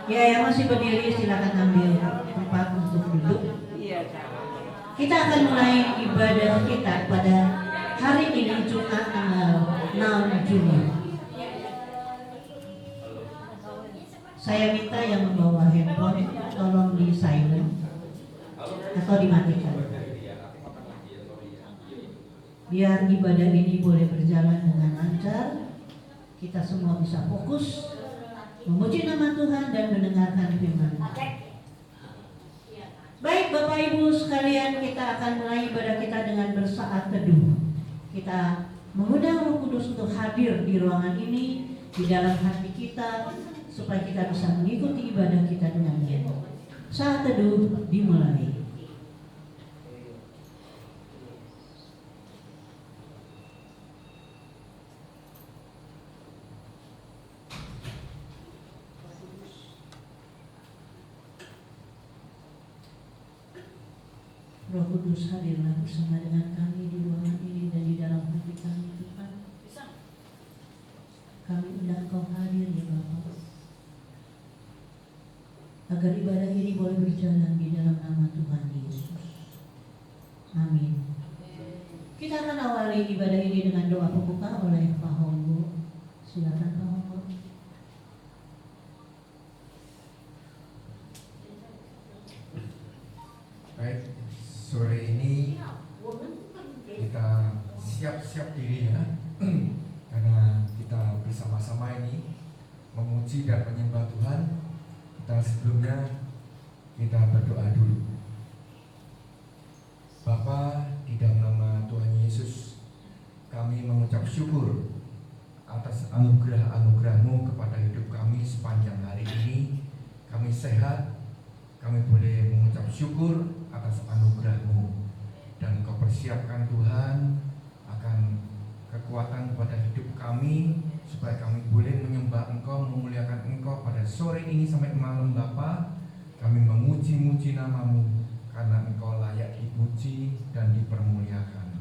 Ya, yang masih berdiri silakan ambil tempat untuk duduk. Kita akan mulai ibadah kita pada hari ini Jumat tanggal 6 Juni. Saya minta yang membawa handphone tolong di silent atau dimatikan, biar ibadah ini boleh berjalan dengan lancar. Kita semua bisa fokus memuji nama Tuhan dan mendengarkan firman. Baik Bapak Ibu sekalian, kita akan mulai ibadah kita dengan bersaat teduh. Kita mengundang Roh Kudus untuk hadir di ruangan ini, di dalam hati kita, supaya kita bisa mengikuti ibadah kita dengan baik. Saat teduh dimulai. Roh Kudus hadirlah bersama dengan kami di ruangan ini dan di dalam hati kami, Tuhan. Kami undang Kau hadir ya Bapa, agar ibadah ini boleh berjalan di dalam nama Tuhan Yesus. Amin. Kita akan awali ibadah ini dengan doa pembuka oleh Pak Honggo. Silakan Pak Honggo. Baik, sore ini kita siap-siap diri ya, karena kita bersama-sama ini memuji dan menyembah Tuhan. Kita sebelumnya kita berdoa dulu. Bapa, di dalam nama Tuhan Yesus, kami mengucap syukur atas anugerah-anugerah-Mu kepada hidup kami sepanjang hari ini. Kami sehat, kami boleh mengucap syukur atas anugerah-Mu, dan Kau persiapkan Tuhan akan kekuatan pada hidup kami, supaya kami boleh menyembah Engkau, memuliakan Engkau pada sore ini sampai malam. Bapa, kami memuji-muji nama-Mu, karena Engkau layak dipuji dan dipermuliakan.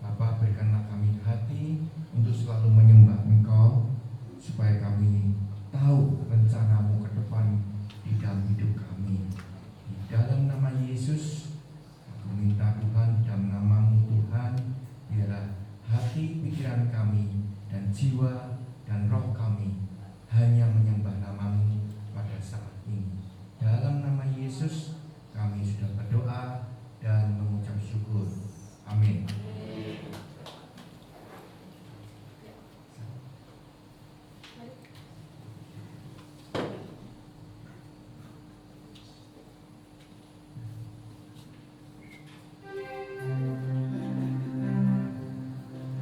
Bapa, berikanlah kami hati untuk selalu menyembah Engkau, supaya kami tahu rencana-Mu ke depan di dalam hidup kami. Di dalam nama Yesus, aku minta Tuhan, dalam nama-Mu Tuhan, biarlah hati, pikiran kami, dan jiwa, dan roh kami hanya menyembah nama-Mu pada saat ini. Dalam nama Yesus, kami sudah berdoa dan mengucap syukur. Amin.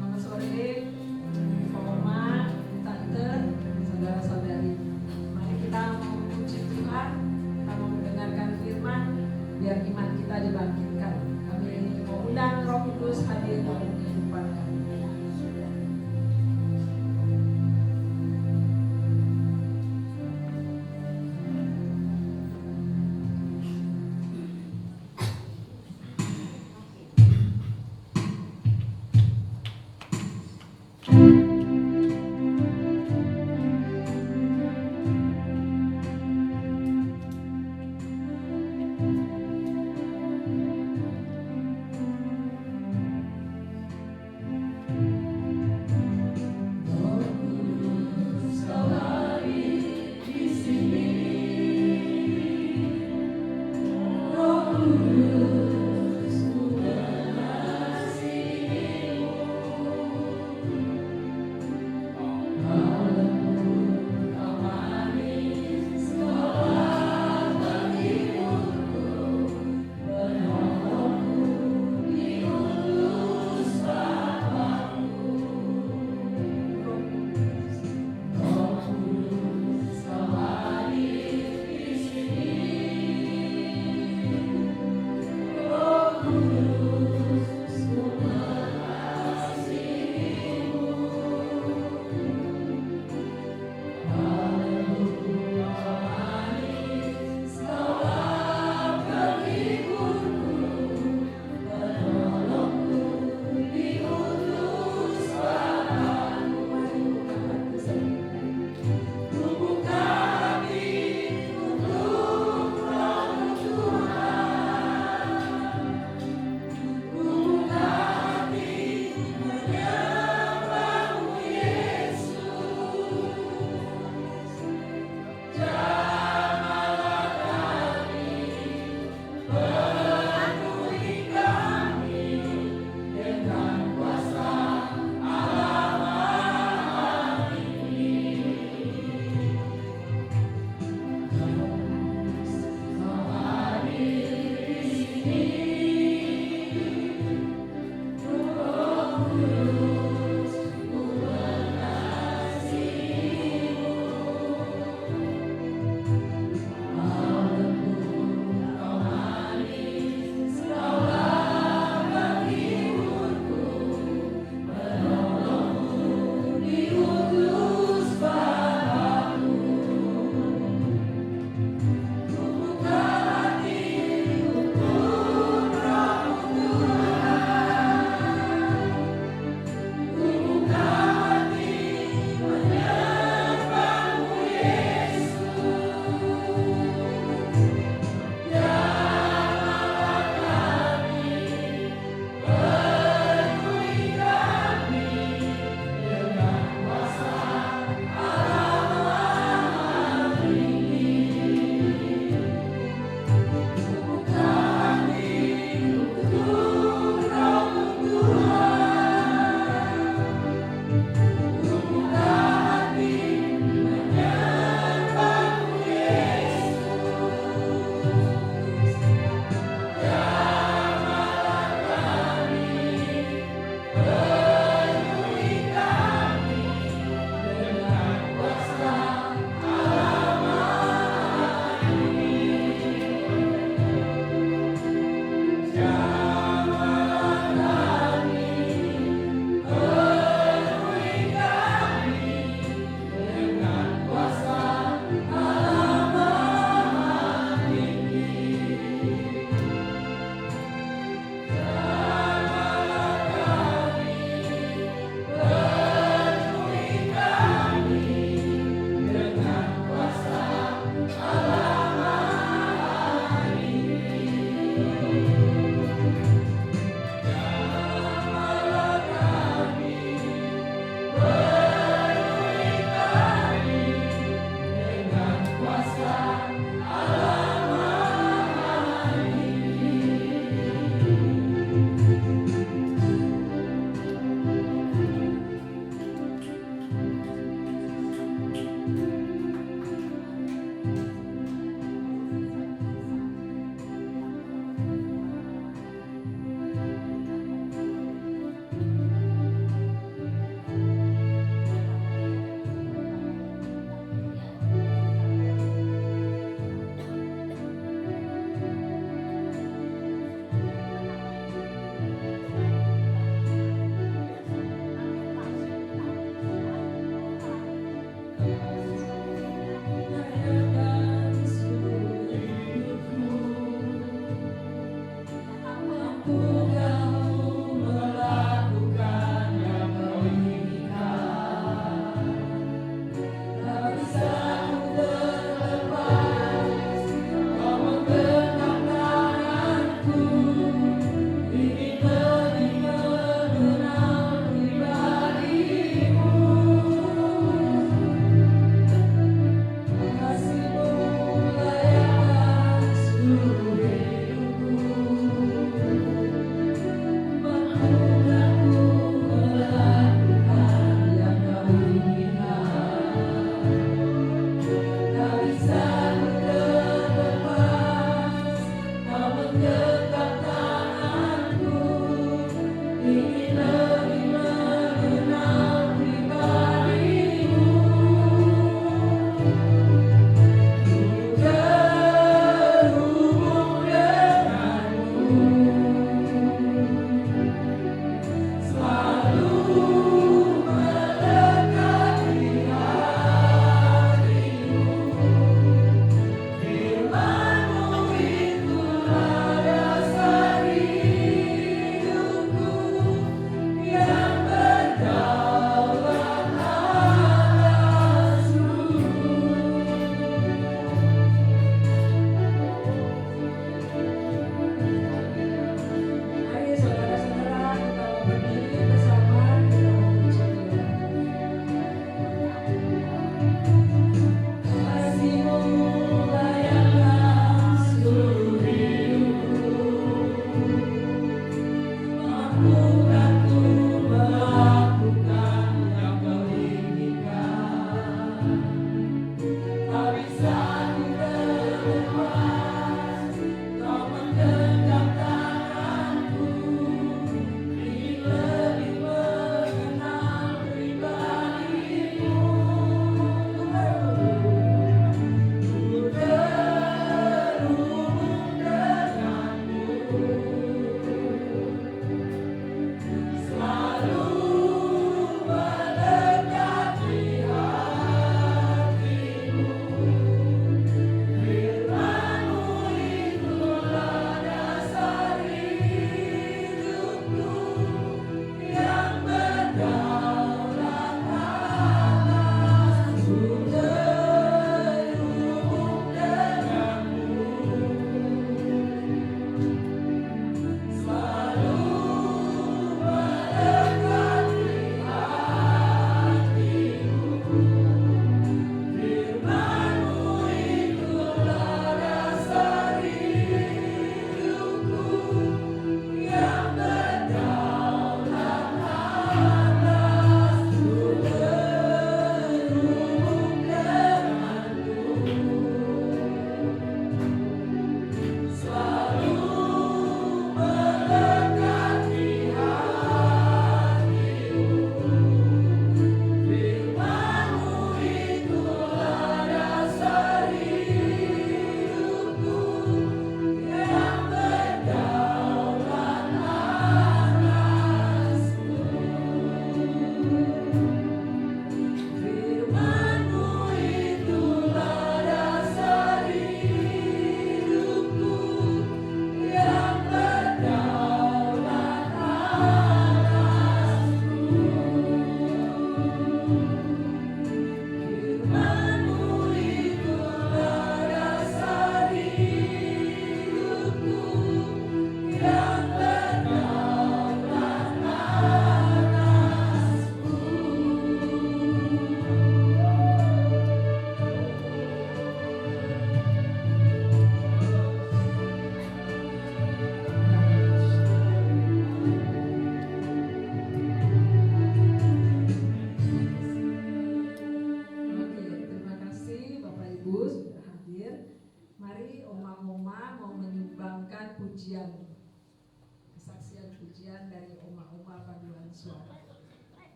Selamat sore, Pak Omar.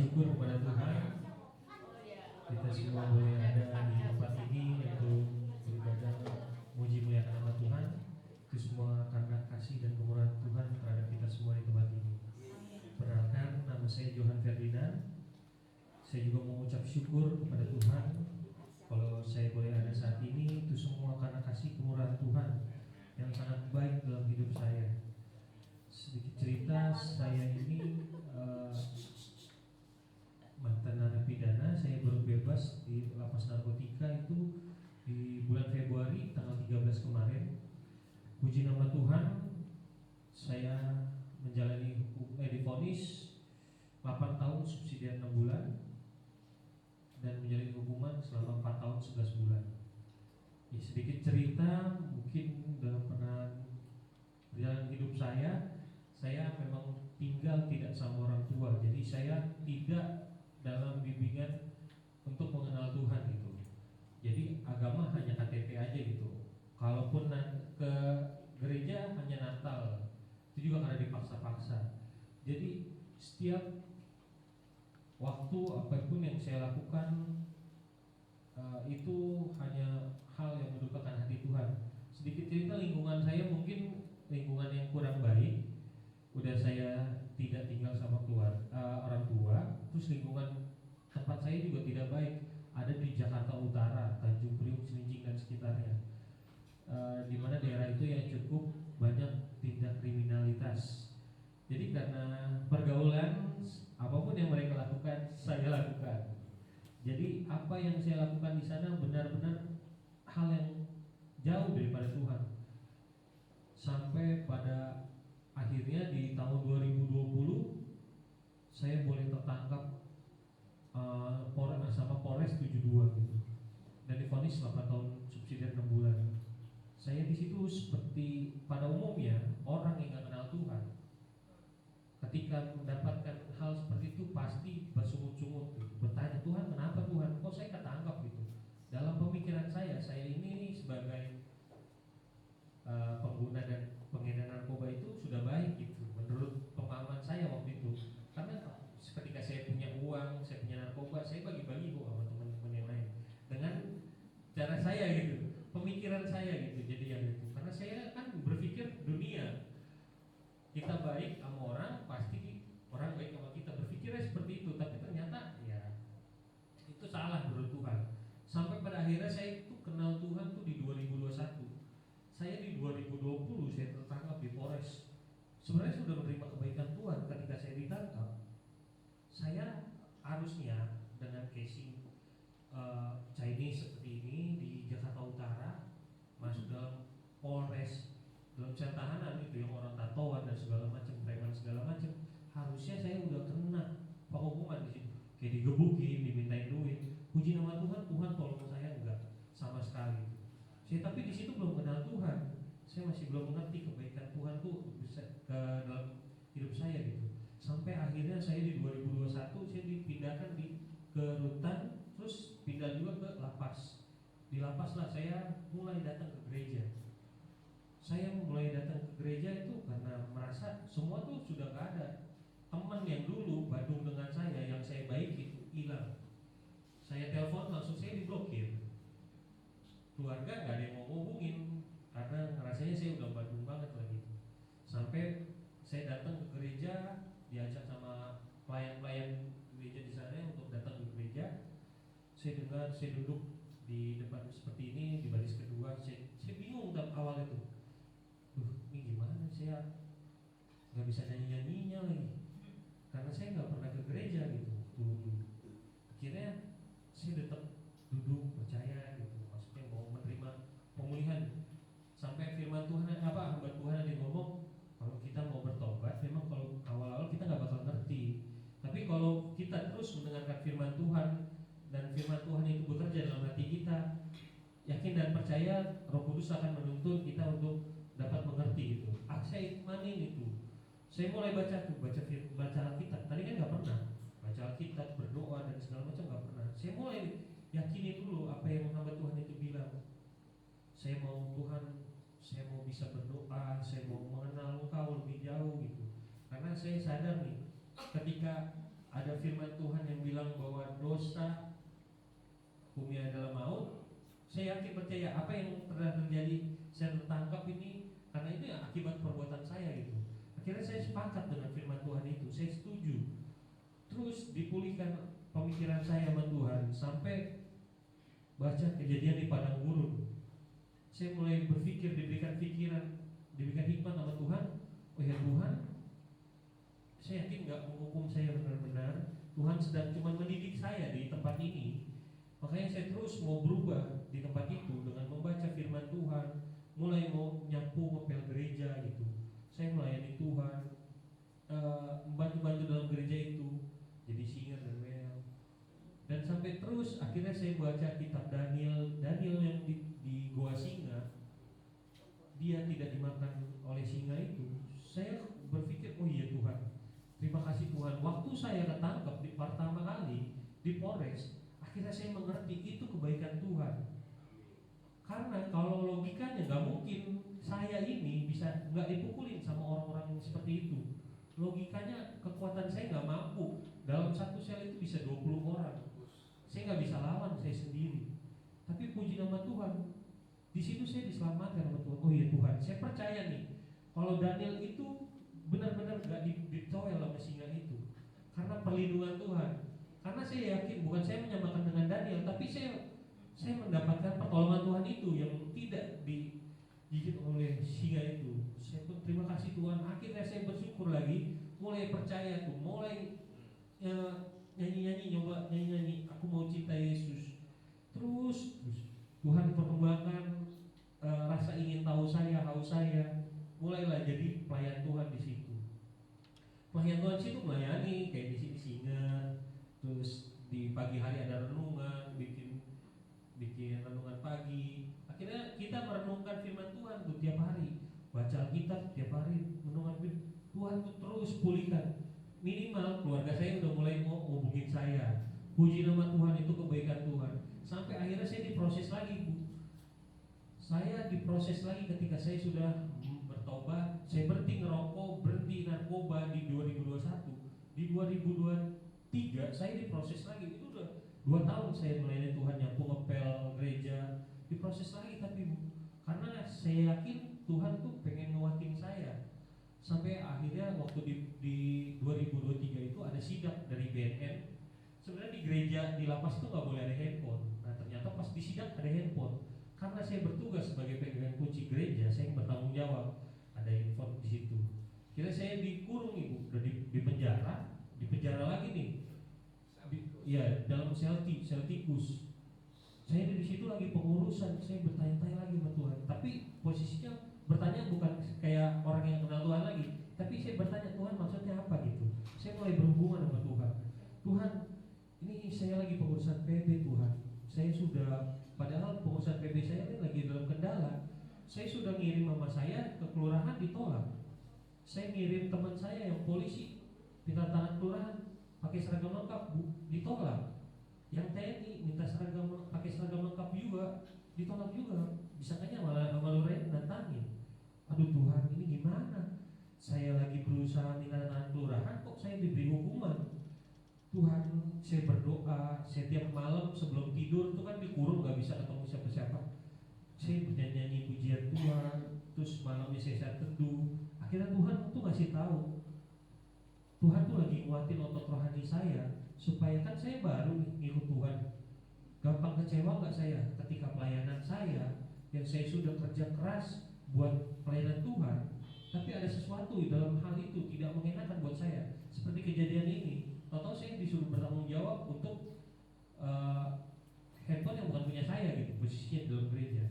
syukur kepada Tuhan kita semua boleh ada di tempat ini untuk beribadah muji muliakan nama Tuhan. Itu semua karena kasih dan kemurahan Tuhan terhadap kita semua di tempat ini. Perkenalkan, nama saya Johan Ferdinand. Saya juga mengucap syukur kepada Tuhan kalau saya boleh ada saat ini. Itu semua karena kasih kemurahan Tuhan yang sangat baik dalam hidup saya. Sedikit cerita, saya ini mantan narapidana. Saya baru bebas di lapas narkotika itu di bulan Februari tanggal 13 kemarin. Puji nama Tuhan, saya menjalani divonis 8 tahun subsidiar 6 bulan dan menjalani hukuman selama 4 tahun 11 bulan. Ya, sedikit cerita mungkin dalam perjalanan hidup saya memang tinggal tidak sama orang tua. Jadi saya tidak dalam bimbingan untuk mengenal Tuhan gitu. Jadi agama hanya KTP aja gitu. Kalaupun ke gereja hanya Natal. Itu juga karena dipaksa-paksa. Jadi setiap waktu apapun yang saya lakukan itu hanya hal yang mendukakan hati Tuhan. Sedikit cerita, lingkungan saya mungkin lingkungan yang kurang baik. Udah saya tidak tinggal sama orang tua. Terus lingkungan tempat saya juga tidak baik. Ada di Jakarta Utara, Tanjung Priok, Cilincing dan sekitarnya. Di mana daerah itu yang cukup banyak tindak kriminalitas. Jadi karena pergaulan, apapun yang mereka lakukan, saya lakukan. Jadi apa yang saya lakukan di sana benar-benar hal yang jauh daripada Tuhan. Sampai pada akhirnya di tahun 2020 saya boleh tertangkap sama Polres 72 gitu. Dan divonis 8 tahun subsidiar 6 bulan. Saya di situ seperti pada umumnya orang yang nggak kenal Tuhan. Ketika mendapatkan hal seperti itu pasti bersungut-sungut gitu. Bertanya, Tuhan kenapa Tuhan? Kok saya ketangkap gitu? Dalam pemikiran saya ini sebagai pengguna dan pengedar narkoba itu sudah baik gitu. Menurut pemahaman saya waktu itu. Karena ketika saya punya uang, saya punya narkoba, saya bagi-bagi kok sama teman-teman yang lain. Dengan cara saya gitu, pemikiran saya gitu. Jadi yang itu. Karena saya kan berpikir dunia. Kita baik sama orang, pasti orang baik sama kita. Berpikirnya seperti itu, tapi ternyata ya itu salah menurut Tuhan. Sampai pada akhirnya saya itu kenal Tuhan tuh di 2021. Saya di 2020 saya tertangkap di Polres. Sebenarnya sudah menerima kebaikan Tuhan ketika saya ditangkap. Saya harusnya dengan casing Chinese seperti ini di Jakarta Utara masuk dalam Polres, dalam sel tahanan itu yang orang tatoan dan segala macam, preman segala macam. Harusnya saya udah kena penghukuman di situ, kayak digebukin, dimintain duit. Puji nama Tuhan, Tuhan tolong saya enggak sama sekali. Saya tapi di situ belum kenal Tuhan. Saya masih belum mengerti kebaikan Tuhan tuh bisa ke dalam hidup saya gitu. Sampai akhirnya saya di 2021 saya dipindahkan ke rutan, terus pindah juga ke lapas. Di lapas lah saya mulai datang ke gereja. Saya mulai datang ke gereja itu karena merasa semua tuh sudah gak ada. Teman yang dulu Bandung dengan saya yang saya baik itu hilang. Saya telepon langsung saya diblokir. Keluarga gak ada yang mau hubungin karena rasanya saya udah Bandung banget lagi. Sampai saya datang ke gereja, diajak sama pelayan-pelayan gereja di sana untuk datang ke gereja. Saya dengar, saya duduk di depan seperti ini di baris kedua. Saya bingung awal itu. Ini gimana, saya nggak bisa nyanyi-nyanyinya lagi karena saya nggak pernah ke gereja gitu dulu. Akhirnya saya tetap duduk percaya gitu, maksudnya mau menerima pemulihan. Sampai firman Tuhan hamba Tuhan ada yang ngomong, kalau kita mau bertobat memang kalau awal-awal kita nggak bakal ngerti, tapi kalau kita terus mendengarkan firman Tuhan dan firman Tuhan itu bekerja dalam hati kita, yakin dan percaya Roh Kudus akan menuntun kita untuk dapat mengerti itu. Saya imanin itu. Saya mulai baca Alkitab. Tadi kan nggak pernah baca Alkitab, berdoa dan segala macam nggak pernah. Saya mulai yakini dulu apa yang hamba Tuhan itu bilang. Saya mau Tuhan, saya mau bisa berdoa, saya mau mengenal Engkau lebih jauh gitu. Karena saya sadar nih, ketika ada firman Tuhan yang bilang bahwa dosa hukumnya adalah maut. Saya yakin percaya apa yang pernah terjadi, saya tertangkap ini karena ini akibat perbuatan saya gitu. Akhirnya saya sepakat dengan firman Tuhan itu, saya setuju. Terus dipulihkan pemikiran saya sama Tuhan sampai baca Kejadian di padang gurun. Saya mulai berpikir, diberikan pikiran, diberikan hikmat sama Tuhan. Oh ya Tuhan, saya yakin gak menghukum saya benar-benar. Tuhan sedang cuma mendidik saya di tempat ini. Makanya saya terus mau berubah di tempat itu dengan membaca firman Tuhan, mulai mau nyapu ngepel gereja gitu. Saya melayani Tuhan, membantu-bantu dalam gereja itu, jadi singer dan mel. Dan sampai terus akhirnya saya baca kitab Daniel yang di Goa Singa. Dia tidak dimakan oleh singa itu. Saya berpikir, oh iya Tuhan, terima kasih Tuhan. Waktu saya ketangkep di pertama kali di Polres, akhirnya saya mengerti itu kebaikan Tuhan. Karena kalau logikanya nggak mungkin saya ini bisa nggak dipukulin sama orang-orang seperti itu. Logikanya kekuatan saya nggak mampu. Dalam satu sel itu bisa 20 orang. Saya nggak bisa lawan saya sendiri. Tapi puji nama Tuhan, di situ saya diselamatkan sama Tuhan. Oh iya Tuhan, saya percaya nih, kalau Daniel itu benar-benar nggak ditoel sama singa itu, karena perlindungan Tuhan. Karena saya yakin, bukan saya menyamakan dengan Daniel, tapi saya mendapatkan pertolongan Tuhan itu yang tidak digigit oleh singa itu. Saya pun terima kasih Tuhan. Akhirnya saya bersyukur lagi, mulai percaya tuh, mulai nyanyi-nyanyi, nyoba nyanyi-nyanyi. Aku mau cinta Yesus. Terus Tuhan perkembangkan rasa ingin tahu saya, haus saya. Mulailah jadi pelayan Tuhan di situ. Pelayan Tuhan situ melayani kayak di sini singa. Terus di pagi hari ada renungan, bikin renungan pagi. Akhirnya kita merenungkan firman Tuhan tuh tiap hari, baca Alkitab tiap hari, renungan Tuhan tuh terus pulihkan. Minimal keluarga saya udah mulai mau hubungin saya. Puji nama Tuhan, itu kebaikan Tuhan. Sampai akhirnya saya diproses lagi, Bu. Saya diproses lagi ketika saya sudah bertobat. Saya berhenti ngerokok, berhenti narkoba di 2021. Di 2023 saya diproses lagi. Itu udah 2 tahun saya melayani Tuhan, nyapu ngepel gereja, diproses lagi. Tapi karena saya yakin Tuhan tuh pengen nguatin saya. Sampai akhirnya waktu di 2023 itu ada sidak dari BNN. Sebenarnya di gereja, di lapas itu nggak boleh ada handphone. Nah ternyata pas di sidak ada handphone. Karena saya bertugas sebagai pegang kunci gereja, saya yang bertanggung jawab. Ada handphone di situ. Kira saya dikurung Ibu, udah di penjara lagi nih. Ya dalam sel tikus. Saya di situ lagi pengurusan, saya bertanya-tanya lagi sama Tuhan. Tapi posisinya bertanya bukan kayak orang yang kenal Tuhan lagi, tapi saya bertanya Tuhan maksudnya apa gitu. Saya mulai berhubungan sama Tuhan. Tuhan, ini saya lagi pengurusan PB Tuhan. Saya sudah, padahal pengurusan PB saya ini lagi dalam kendala. Saya sudah ngirim mama saya ke kelurahan ditolak. Saya ngirim teman saya yang polisi minta tangan kelurahan pakai seragam lengkap, Bu, ditolak. Yang TNI minta pakai seragam lengkap juga ditolak juga. Bisanya malah sama Lurain datangin. Aduh Tuhan, ini gimana? Saya lagi berusaha minta tangan kelurahan, kok saya diberi hukuman? Tuhan, saya berdoa, saya tiap malam sebelum tidur itu kan dikurung, gak bisa ketemu siapa-siapa. Saya bernyanyi pujian Tuhan, terus malamnya saya teduh. Akhirnya Tuhan tuh ngasih tahu, Tuhan tuh lagi nguatin otot rohani saya, supaya kan saya baru ngikut Tuhan. Gampang kecewa gak saya ketika pelayanan saya yang saya sudah kerja keras buat pelayanan Tuhan, tapi ada sesuatu dalam hal itu tidak mengenakan buat saya. Seperti kejadian ini, tahu saya disuruh bertanggung jawab untuk handphone yang bukan punya saya gitu, posisinya dalam gereja.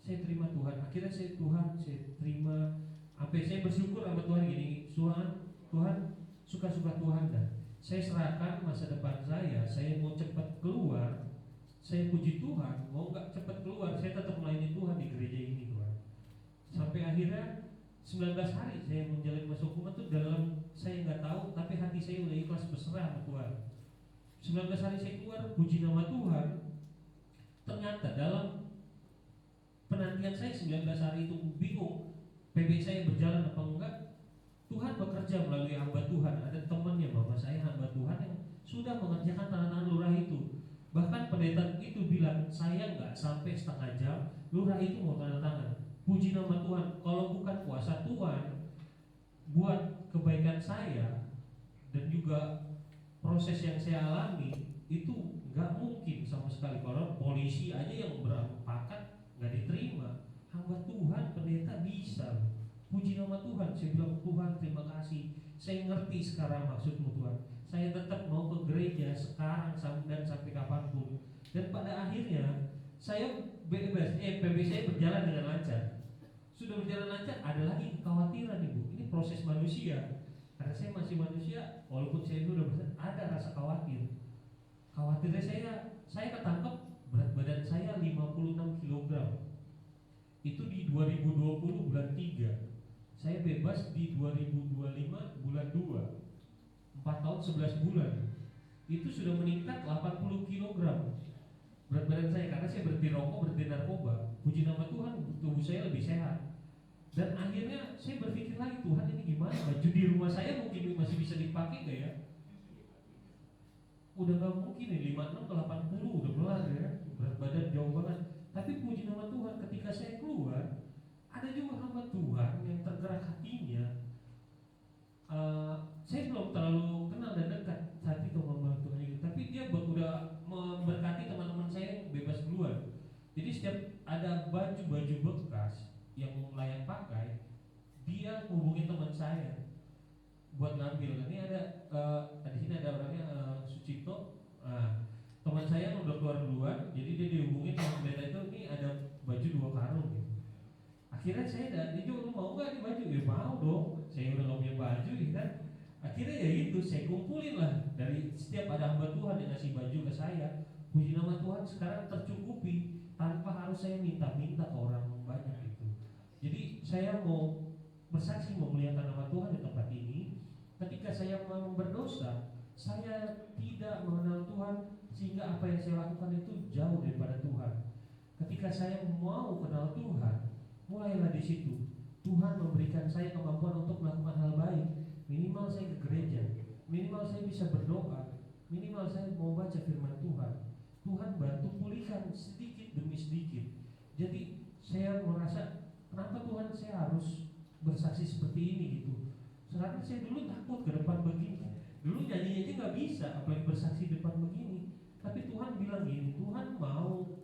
Saya terima Tuhan. Akhirnya saya terima. Sampai saya bersyukur sama Tuhan gini, Tuhan suka-suka Tuhan dan saya serahkan masa depan saya mau cepat keluar. Saya puji Tuhan, mau nggak cepat keluar, saya tetap melayani Tuhan di gereja ini Tuhan. Sampai akhirnya 19 hari saya menjalani masa hukuman itu dalam saya nggak tahu, tapi hati saya udah ikhlas berserah sama Tuhan. 19 hari saya keluar, puji nama Tuhan. Ternyata dalam penantian saya 19 hari itu bingung PB saya berjalan apa enggak. Tuhan bekerja melalui hamba Tuhan. Ada temannya mama saya hamba Tuhan yang sudah mengerjakan tanda tangan lurah itu. Bahkan pendeta itu bilang, saya nggak sampai setengah jam, lurah itu mau tanda tangan. Puji nama Tuhan. Kalau bukan kuasa Tuhan buat kebaikan saya dan juga proses yang saya alami, itu nggak mungkin sama sekali. Kalau polisi aja yang berpakat nggak diterima, hamba Tuhan pendeta bisa. Puji nama Tuhan. Saya bilang, Tuhan terima kasih, saya ngerti sekarang maksudmu Tuhan. Saya tetap mau ke gereja sekarang dan sampai kapanpun. Dan pada akhirnya saya bebas, PB saya berjalan dengan lancar. Sudah berjalan lancar, ada lagi kekhawatiran Ibu. Ini proses manusia. Karena saya masih manusia, walaupun saya sudah besar, ada rasa khawatir. Khawatirnya saya ketangkep berat badan saya 56 kg. Itu di 2020 bulan 3. Saya bebas di 2025 bulan 2. 4 tahun 11 bulan. Itu sudah meningkat 80 kg berat badan saya, karena saya berhenti rokok, berhenti narkoba. Puji nama Tuhan, tubuh saya lebih sehat. Dan akhirnya saya berpikir lagi, Tuhan ini gimana? Baju di rumah saya mungkin masih bisa dipakai gak ya? Udah gak mungkin nih, 56 ke 80 udah melar ya. Berat badan jauh banget. Tapi puji nama Tuhan, ketika saya keluar, ada juga hamba Tuhan yang tergerak hatinya. Saya belum terlalu kenal dan dekat saat itu hamba Tuhan itu, tapi dia udah memberkati teman-teman saya yang bebas duluan. Jadi setiap ada baju-baju bekas yang layak pakai, dia hubungi teman saya buat ngambil. Ini ada di sini ada orangnya, Sucipto. Teman saya udah keluar duluan, jadi dia dihubungin sama pendeta itu, ini ada baju 2 karung gitu. Akhirnya saya dia juga, lu mau gak nih baju? Ya mau dong, saya udah gak punya baju ya kan. Akhirnya ya itu, saya kumpulin lah. Dari setiap ada hamba Tuhan yang ngasih baju ke saya. Puji nama Tuhan sekarang tercukupi, tanpa harus saya minta-minta ke orang banyak gitu. Jadi saya mau bersaksi memuliakan nama Tuhan di tempat ini. Ketika saya mau berdosa, saya tidak mengenal Tuhan, sehingga apa yang saya lakukan itu jauh daripada Tuhan. Ketika saya mau kenal Tuhan, mulailah di situ. Tuhan memberikan saya kemampuan untuk melakukan hal baik. Minimal saya ke gereja, minimal saya bisa berdoa, minimal saya mau baca firman Tuhan. Tuhan bantu pulihkan sedikit demi sedikit. Jadi saya merasa, kenapa Tuhan saya harus bersaksi seperti ini gitu. Sekarang saya dulu takut ke depan begini. Dulu nyanyi aja nggak bisa, apalagi bersaksi di depan begini. Tapi Tuhan bilang gini, Tuhan mau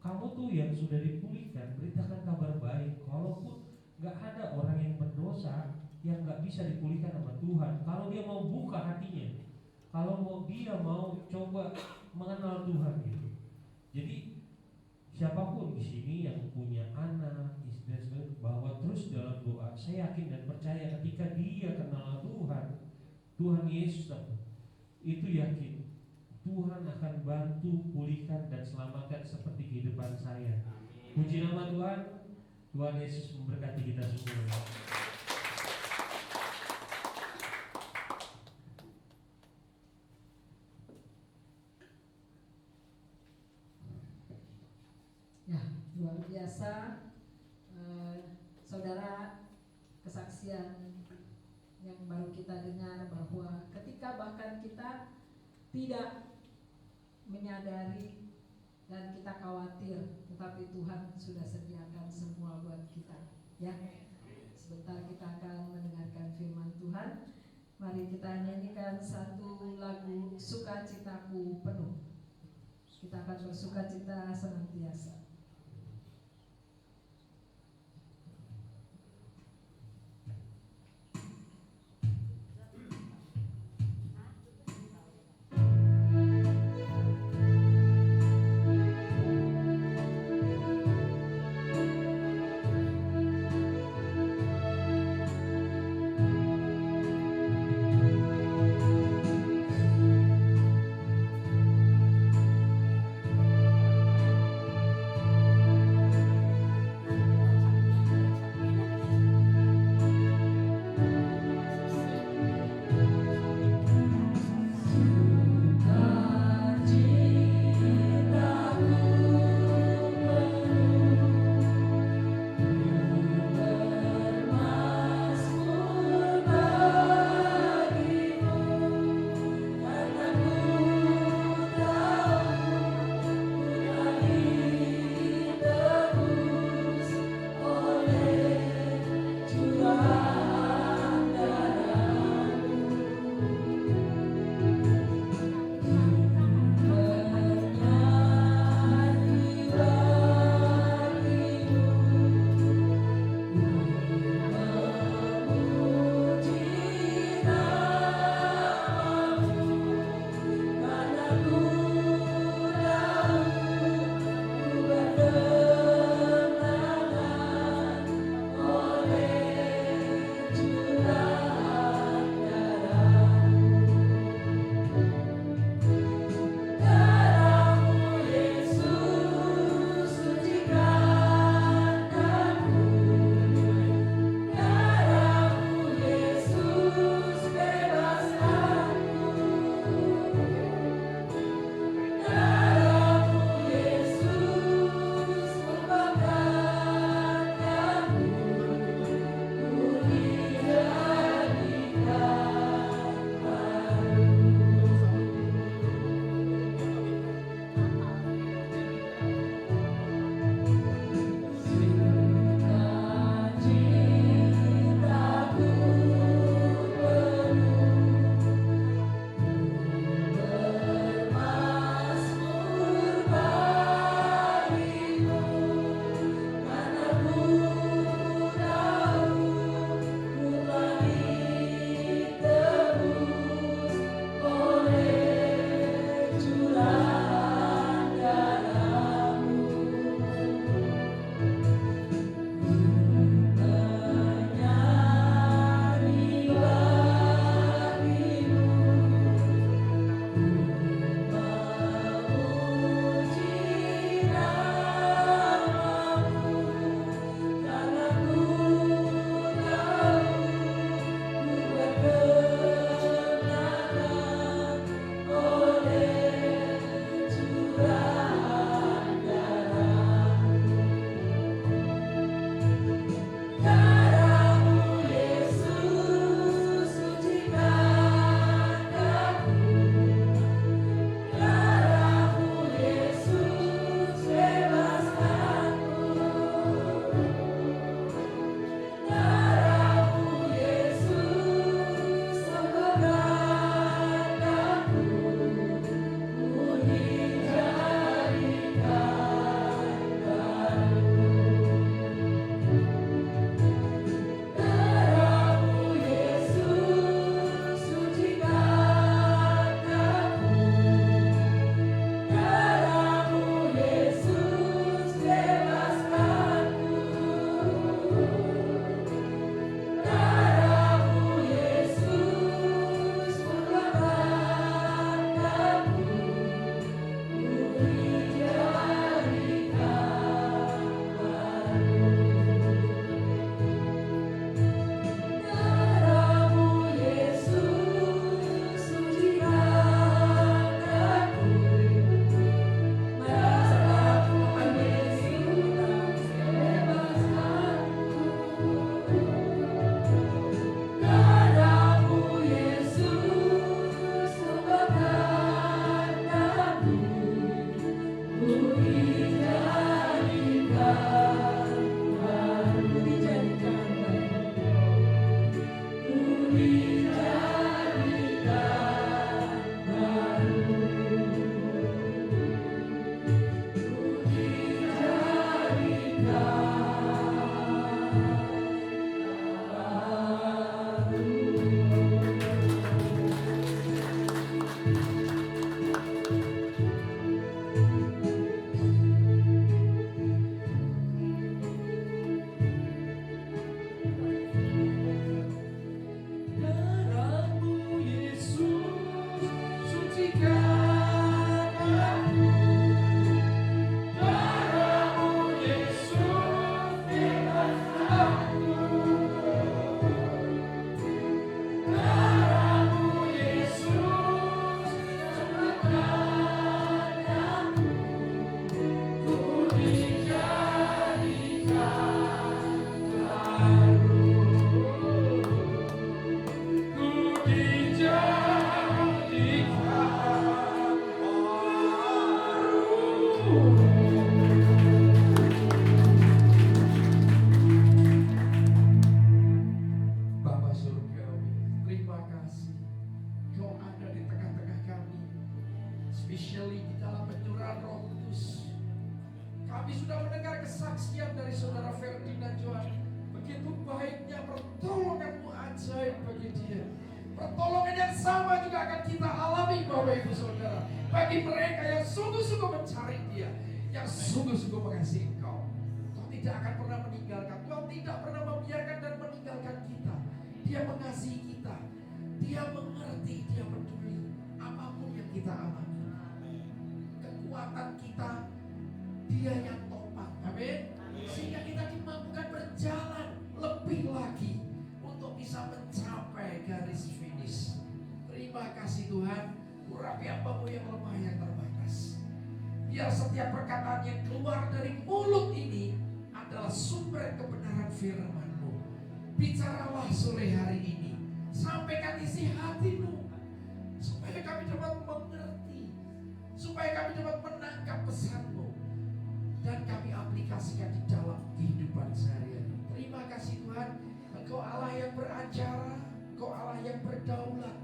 kamu tuh yang sudah dipulihkan, beritakan kabar baik. Kalaupun nggak ada orang yang berdosa yang nggak bisa dipulihkan sama Tuhan, kalau dia mau buka hatinya, kalau dia mau coba mengenal Tuhan gitu. Jadi siapapun di sini yang punya anak, istri dan sebagainya, bahwa terus dalam doa. Saya yakin dan percaya ketika dia kenal Tuhan Yesus itu, yakin Tuhan akan bantu pulihkan dan selamatkan seperti kehidupan saya. Puji nama Tuhan. Tuhan Yesus memberkati kita semua. Ya, luar biasa, saudara, kesaksian yang baru kita dengar bahwa ketika bahkan kita tidak menyadari dan kita khawatir, tetapi Tuhan sudah sediakan semua buat kita. Ya, sebentar kita akan mendengarkan firman Tuhan. Mari kita nyanyikan satu lagu Sukacitaku Penuh. Kita akan bersukacita senantiasa. Kami sudah mendengar kesaksian dari saudara Ferdinand Johan. Begitu baiknya pertolongan-Mu ajaib bagi dia. Pertolongan yang sama juga akan kita alami Bapak Ibu Saudara, bagi mereka yang sungguh-sungguh mencari Dia, yang sungguh-sungguh mengasihi Engkau. Engkau tidak akan pernah meninggalkan, Tuhan tidak pernah membiarkan dan meninggalkan kita. Dia mengasihi kita, Dia mengerti, Dia peduli apapun yang kita alami. Kekuatan kita, Dia yang topang. Amin. Sehingga kita dimampukan berjalan lebih lagi untuk bisa mencapai garis finish. Terima kasih Tuhan. Urapi hambamu yang lemah, yang terbatas. Biar setiap perkataan yang keluar dari mulut ini adalah sumber kebenaran firman-Mu. Bicaralah sore hari ini, sampaikan isi hati-Mu, supaya kami dapat mengerti, supaya kami dapat menangkap pesan-Mu, dan kami aplikasikan di dalam kehidupan sehari-hari. Terima kasih Tuhan. Engkau Allah yang beracara, Engkau Allah yang berdaulat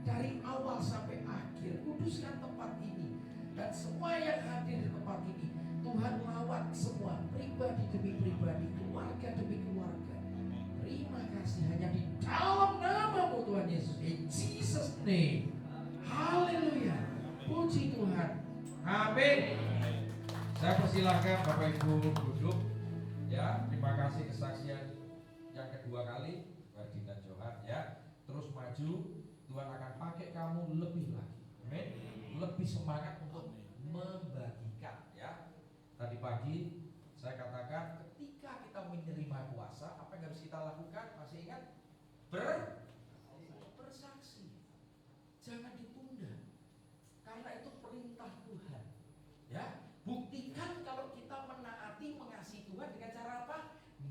dari awal sampai akhir. Kuduskan tempat ini dan semua yang hadir di tempat ini. Tuhan lawat semua, pribadi demi pribadi, keluarga demi keluarga. Terima kasih hanya di dalam nama-Mu Tuhan Yesus. In Jesus name. Haleluya. Puji Tuhan. Amin. Saya persilahkan Bapak Ibu duduk. Ya, terima kasih kesaksian yang kedua kali Ferdinand Johan ya. Terus maju, Tuhan akan pakai kamu lebih lagi. Amin. Lebih semangat untuk membagikan ya. Tadi pagi saya katakan ketika kita menerima kuasa, apa yang harus kita lakukan? Masih ingat? Bersaksi. Jangan ditunda. Karena itu perintah Tuhan. Ya, buktikan kalau kita menaati, mengasihi Tuhan dengan cara apa?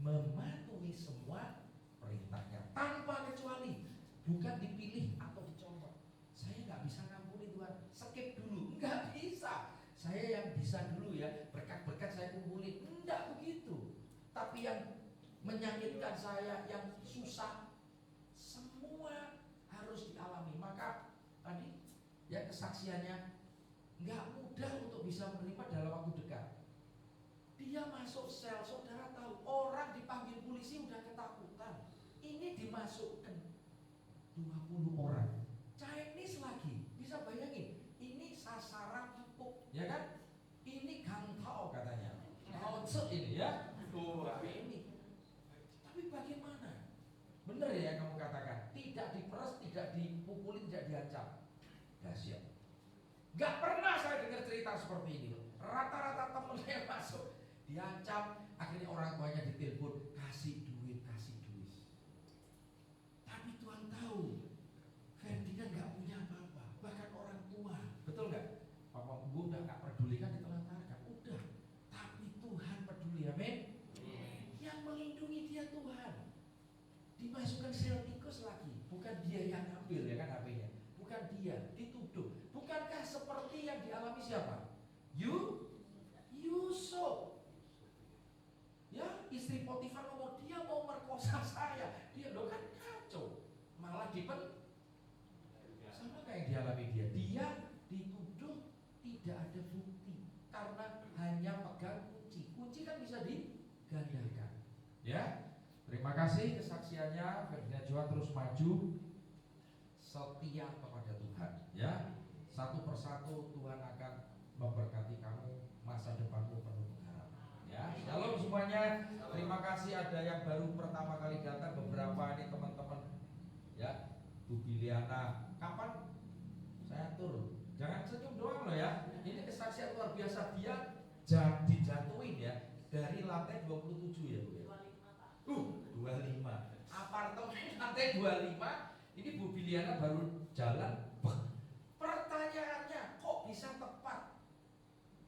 Mematuhi semua perintahnya tanpa kecuali, bukan dipilih atau dicomot. Saya nggak bisa ngampuni Tuhan, skip dulu, nggak bisa. Saya yang bisa dulu ya, berkat-berkat saya kumpulin, enggak begitu. Tapi yang menyakitkan saya, yang susah, semua harus dialami. Maka tadi ya kesaksiannya nggak mudah untuk bisa menerima dalam waktu dekat. Dia masuk sel, saudara tahu, orang dipanggil polisi udah ketakutan. Ini dimasukkan 20 orang Chinese lagi, bisa bayangin, ini sasaran empuk, ya kan? Ini gantau katanya, ngocet ini ya, ini. Tapi bagaimana? Bener ya yang kamu katakan, tidak diperas, tidak dipukuli, tidak diancam. Dahsyat. Gak pernah saya dengar cerita seperti ini. Rata-rata temen saya masuk, diancam, akhirnya orang tuanya ditelepon, kasih duit. Tapi Tuhan tahu Ferdinand gak punya apa-apa, bahkan orang tua, betul gak? Papa ibu udah gak pedulikan, ditelantarkan, udah. Tapi Tuhan peduli, amin. Yang melindungi dia Tuhan. Dimasukkan sel tikus lagi, bukan dia yang ambil ya kan HP-nya, bukan dia, dituduh. Bukankah seperti yang dialami siapa? Yusuf. Ya, istri Potifar ngomong dia mau merkosa saya. Dia lo kan kacau. Malah sama kayak yang dialami dia. Dia dituduh tidak ada bukti karena hanya pegang kunci. Kunci kan bisa digandakan. Ya. Terima kasih kesaksiannya. Ferdinand Johan terus maju setia kepada Tuhan. Ya. Satu persatu Tuhan akan memberkati kamu, masa depanmu penuh pengharapan. Ya, shalom semuanya. Terima kasih ada yang baru pertama kali datang, beberapa ini teman-teman. Ya, Bu Biliana, kapan saya turun? Jangan senyum doang loh ya. Ini kesaksian luar biasa, dia dijatuhin ya dari lantai 27 ya Bu ya. 25. Apartemen lantai 25. Ini Bu Biliana baru jalan. Pertanyaannya, kok bisa tepat?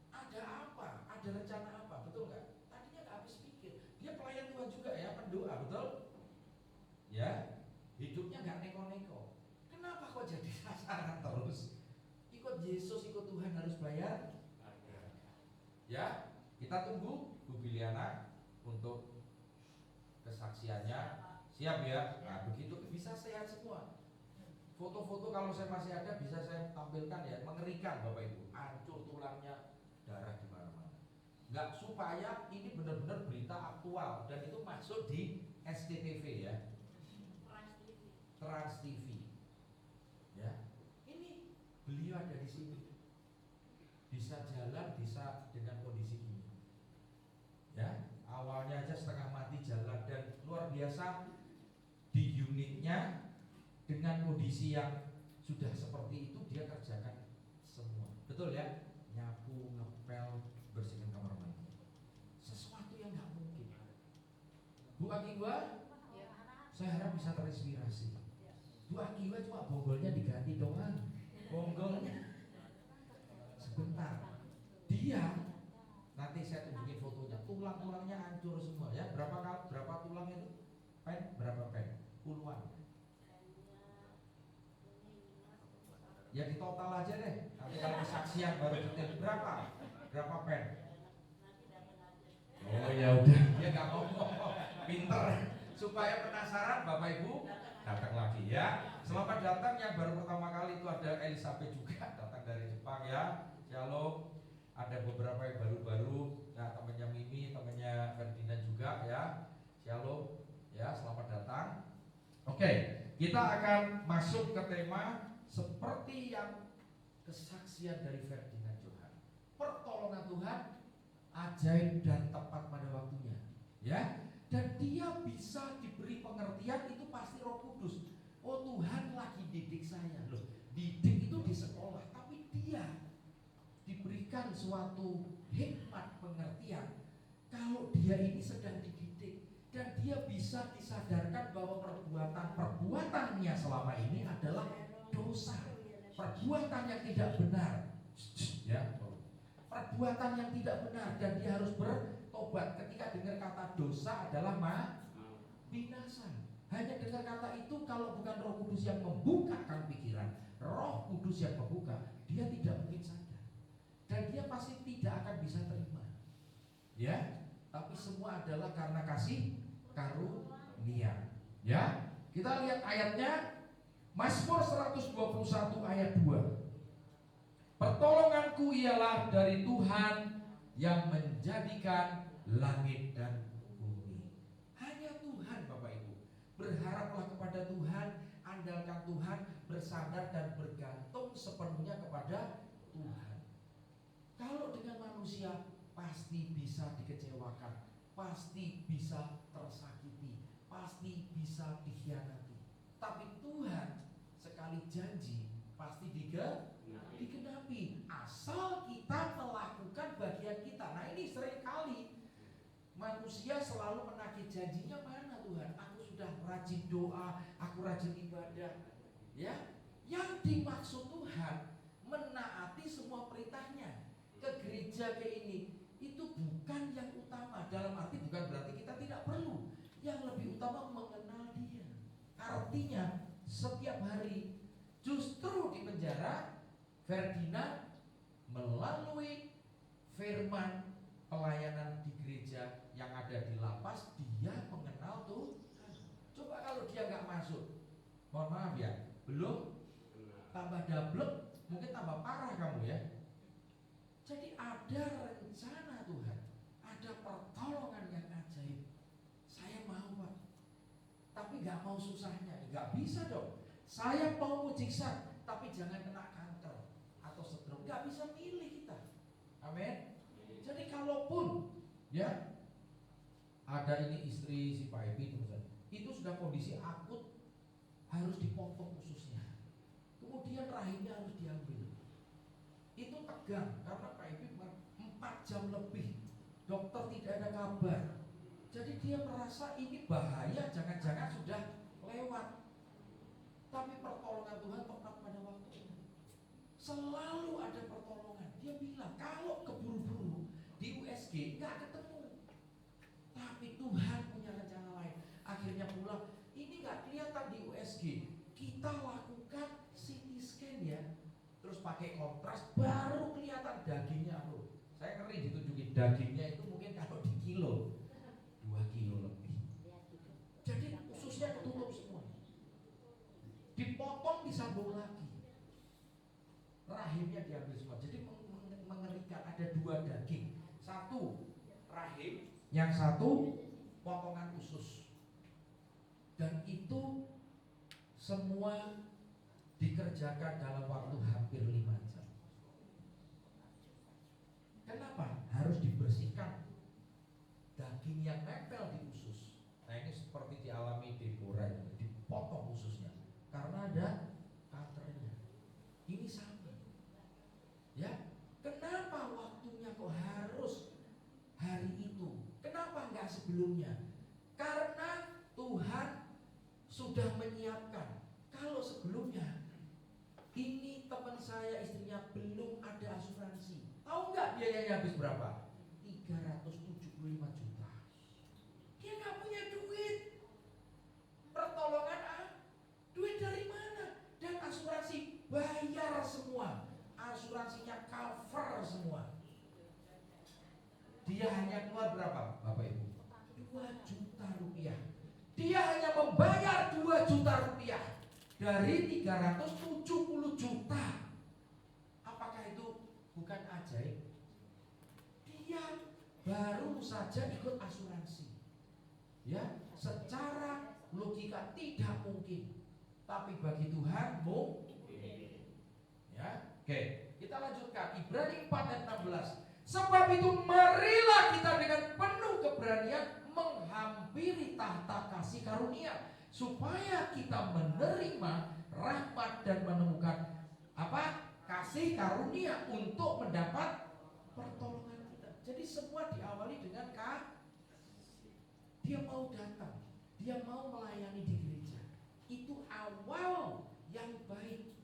Ada apa? Ada rencana apa? Betul nggak? Tadinya nggak habis pikir. Dia pelayan Tuhan juga ya, pendoa, betul? Ya, hidupnya nggak neko-neko. Kenapa kok jadi sasaran terus? Ikut Yesus, ikut Tuhan harus bayar. Ya, kita tunggu Bu Biliana untuk kesaksiannya. Siap ya? Nah, begitu bisa sehat semua. Foto-foto kalau saya masih ada bisa saya tampilkan ya, mengerikan Bapak Ibu, hancur tulangnya, darah di mana-mana. nggak supaya ini benar-benar berita aktual dan itu masuk di SCTV ya, Trans TV ya. Ini beliau ada di sini, bisa jalan, bisa dengan kondisi gini ya. Awalnya aja setengah mati jalan dan luar biasa di unitnya dengan kondisi yang sudah seperti itu dia kerjakan semua, betul ya, nyapu, ngepel, bersihkan kamar mandi, sesuatu yang nggak mungkin. Bu Akiwa, saya harap bisa terinspirasi. Bu Akiwa cuma bonggolnya diganti doang, bonggolnya sebentar. Dia nanti saya tunjukin fotonya, tulang-tulangnya hancur semua ya. Berapa tulang itu? Berapa pen? Puluhan. Ya di total aja deh. Nanti kalau kesaksian baru detail berapa pen? Oh ya udah, dia nggak ngomong, pinter. Supaya penasaran Bapak Ibu datang lagi ya. Selamat datang yang baru pertama kali itu ada Elizabeth juga datang dari Jepang ya. Shalom. Ada beberapa yang baru-baru, nah temannya Mimi, temannya Ferdinand juga ya. Shalom ya, selamat datang. Oke, kita akan masuk ke tema seperti yang kesaksian dari Ferdinand Johan. Pertolongan Tuhan ajaib dan tepat pada waktunya ya. Dan dia bisa diberi pengertian itu pasti Roh Kudus. Oh Tuhan lagi didik saya loh. Didik itu di sekolah, tapi dia diberikan suatu hikmat pengertian kalau dia ini sedang dididik dan dia bisa disadarkan bahwa perbuatannya selama ini adalah dosa, perbuatan yang tidak benar ya, perbuatan yang tidak benar dan dia harus bertobat. Ketika dengar kata dosa adalah binasa, hanya dengar kata itu kalau bukan Roh Kudus yang membukakan pikiran, Roh Kudus yang membuka, dia tidak mungkin sadar. Dan dia pasti tidak akan bisa terima ya, tapi semua adalah karena kasih karunia ya. Kita lihat ayatnya, Mazmur 121 ayat 2. Pertolonganku ialah dari Tuhan yang menjadikan langit dan bumi. Hanya Tuhan Bapak Ibu. Berharaplah kepada Tuhan, andalkan Tuhan, bersandar dan bergantung sepenuhnya kepada Tuhan. Kalau dengan manusia pasti bisa dikecewakan, pasti bisa tersakiti, pasti bisa dikhianati. Tapi Tuhan sekali janji pasti digenapi asal kita melakukan bagian kita. Nah ini seringkali manusia selalu menagih janjinya, mana Tuhan? Aku sudah rajin doa, aku rajin ibadah ya. Yang dimaksud Tuhan menaati semua perintahnya, ke gereja ke ini, itu bukan yang utama. Dalam arti bukan berarti kita tidak perlu. Yang lebih utama mengenal Dia. Artinya setiap hari justru di penjara Ferdinand melalui firman pelayanan di gereja yang ada di lapas, dia mengenal Tuhan. Coba kalau dia nggak masuk, mohon maaf ya, belum tambah double, mungkin tambah parah kamu ya. Jadi ada rencana Tuhan, ada pertolongan yang ajaib. Saya mau Pak, tapi nggak mau susahnya, nggak bisa dong. Saya mau mujizat, tapi jangan kena kanker atau stroke, nggak bisa milih kita. Amin. Jadi kalaupun ya ada ini istri si Pak Epi itu sudah kondisi akut, harus dipotong ususnya, kemudian rahimnya harus diambil. Itu tegang karena Pak Epi 4 jam lebih, dokter tidak ada kabar. Jadi dia merasa ini bahaya, jangan-jangan sudah lewat. Tapi pertolongan Tuhan tepat pada waktunya. Selalu ada pertolongan. Dia bilang kalau keburu-buru di USG nggak ketemu, tapi Tuhan punya rencana lain. Akhirnya pulang, ini nggak kelihatan di USG. Kita lakukan CT scan ya, terus pakai kontras, baru kelihatan dagingnya loh. Saya ngeri ditunjukin dagingnya itu mungkin kalau di kilo 2 kilo lebih. Jadi ususnya ketutup semua. Dipotong disambung lagi. Rahimnya diambil semua. Jadi mengerikan, ada 2 daging. Satu yang satu potongan usus. Dan itu semua dikerjakan dalam waktu hampir 5 jam. Kenapa? Harus dibersihkan daging yang nempel di usus. Nah ini seperti dialami Deborah, dipotong ususnya karena ada kankernya. Ini sama. Ya, kenapa waktunya kok harus hari itu? Kenapa enggak sebelumnya? Karena Tuhan sudah menyiapkan. Kalau sebelumnya, ini teman saya istrinya belum ada asuransi. Tahu nggak biayanya habis berapa? 375 juta. Dia nggak punya duit. Pertolongan duit dari mana? Dan asuransi bayar semua. Asuransinya cover semua. Dia hanya keluar berapa, Bapak Ibu? 2 juta rupiah. Dia hanya membayar 2 juta rupiah dari 370 juta. Apakah itu bukan ajaib? Dia baru saja ikut asuransi. Ya, secara logika tidak mungkin. Tapi bagi Tuhan mungkin. Ya, oke, kita lanjutkan Ibrani 4 ayat 16. Sebab itu marilah kita dengan penuh keberanian menghampiri tahta kasih karunia, supaya kita menerima rahmat dan menemukan apa? Kasih karunia untuk mendapat pertolongan kita. Jadi semua diawali dengan dia mau datang, dia mau melayani di gereja. Itu awal yang baik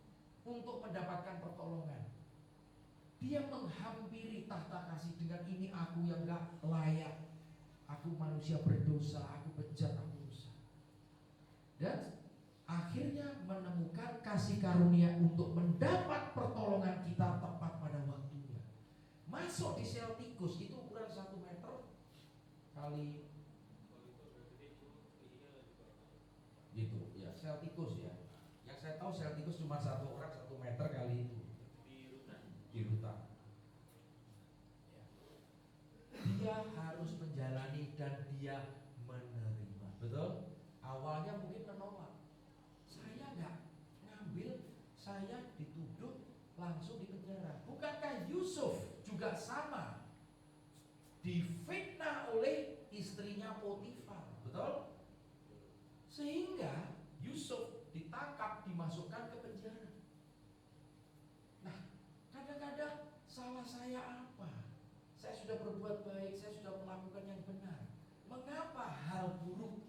untuk mendapatkan pertolongan. Dia menghampiri tahta kasih dengan ini aku yang gak layak. Aku manusia berdosa, aku bejat, aku rusak. Dan akhirnya menemukan kasih karunia untuk mendapat pertolongan kita tepat pada waktunya. Masuk di sel tikus, itu ukuran 1 meter kali gitu ya, sel tikus ya. Yang saya tahu sel tikus cuma 1 orang 1 meter kali itu di rutan. Dia harus menjalani dan dia menerima. Betul? Awalnya mungkin menolak. Saya nggak ngambil, saya dituduh langsung di penjara. Bukankah Yusuf juga sama? Difitnah oleh istrinya Potifar. Betul? Sehingga Yusuf ditangkap, dimasukkan ke penjara. Nah, kadang-kadang salah saya apa? Saya sudah berbuat baik, saya sudah melakukan yang benar. Mengapa hal buruk?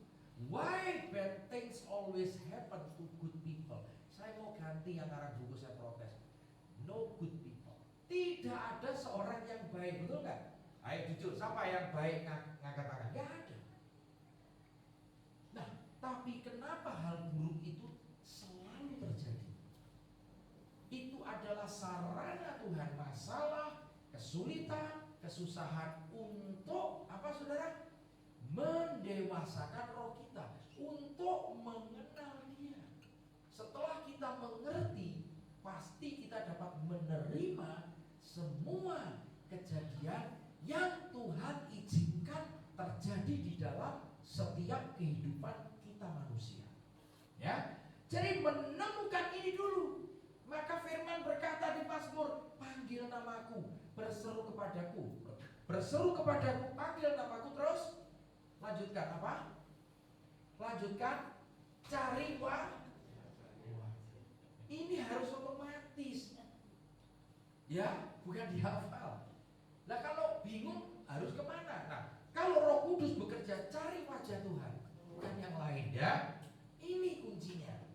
Why bad things always happen to good people? Saya mau ganti yang arah buku, saya protes. No good people. Tidak ada seorang yang baik, betul nggak? Ayo jujur, siapa yang baik ngangkat tangan? Nggak ada. Nah, tapi kenapa hal buruk itu selalu terjadi? Itu adalah sarana Tuhan, masalah, kesulitan, kesusahan untuk apa saudara? Mendewasakan roh kita, untuk mengenal Dia. Setelah kita mengerti, pasti kita dapat menerima semua kejadian yang Tuhan izinkan terjadi di dalam setiap kehidupan kita manusia. Ya, jadi menemukan ini dulu. Maka firman berkata di Mazmur, panggil namaku, berseru kepadaku, panggil namaku. Terus lanjutkan apa? Lanjutkan, cari ini harus otomatis. Ya, bukan dihafal. Nah kalau bingung harus kemana? Nah, kalau Roh Kudus bekerja, cari wajah Tuhan, bukan yang lain ya. Ini kuncinya.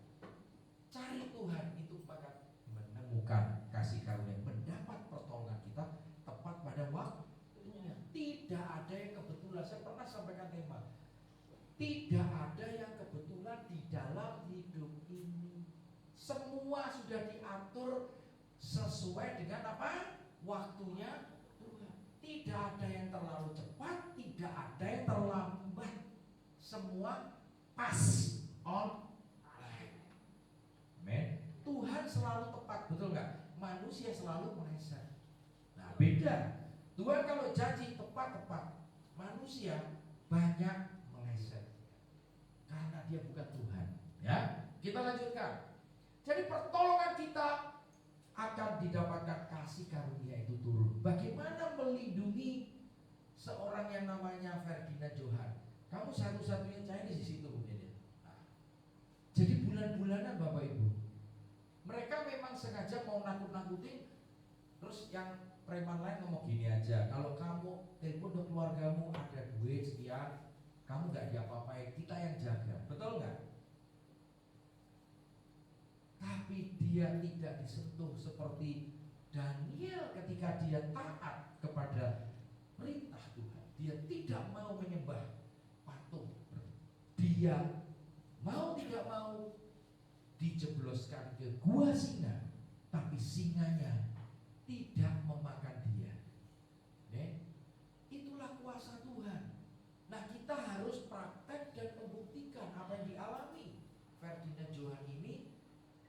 Cari Tuhan itu maka menemukan kasih karunia, mendapat pertolongan kita tepat pada waktunya. Tidak ada yang kebetulan. Saya pernah sampaikan tema, tidak ada yang kebetulan di dalam hidup ini. Semua sudah diatur sesuai dengan apa? Waktunya Tuhan. Tidak ada yang terlalu cepat, tidak ada yang terlambat. Semua pas on time. Amen. Tuhan selalu tepat, betul nggak? Manusia selalu meleset. Nah, beda. Tuhan kalau janji tepat, manusia manusia banyak meleset karena dia bukan Tuhan. Ya, kita lanjutkan. Jadi pertolongan kita akan didapatkan kasih karunia itu turun. Bagaimana melindungi seorang yang namanya Ferdinand Johan? Kamu satu-satunya Chinese di situ mungkin ya. Nah, jadi bulan-bulanan Bapak Ibu, mereka memang sengaja mau nakut-nakutin. Terus yang preman lain ngomong gini aja, kalau kamu telepon ke keluargamu ada duit sekian, kamu gak diapa-apain, kita yang jaga, betul nggak? Tapi dia tidak disentuh seperti Daniel ketika dia taat kepada perintah Tuhan. Dia tidak mau menyembah patung. Dia mau tidak mau dijebloskan ke gua singa, tapi singanya tidak memakan dia. Itulah kuasa Tuhan. Nah, kita harus praktek dan membuktikan apa yang dialami Ferdinand Johan ini.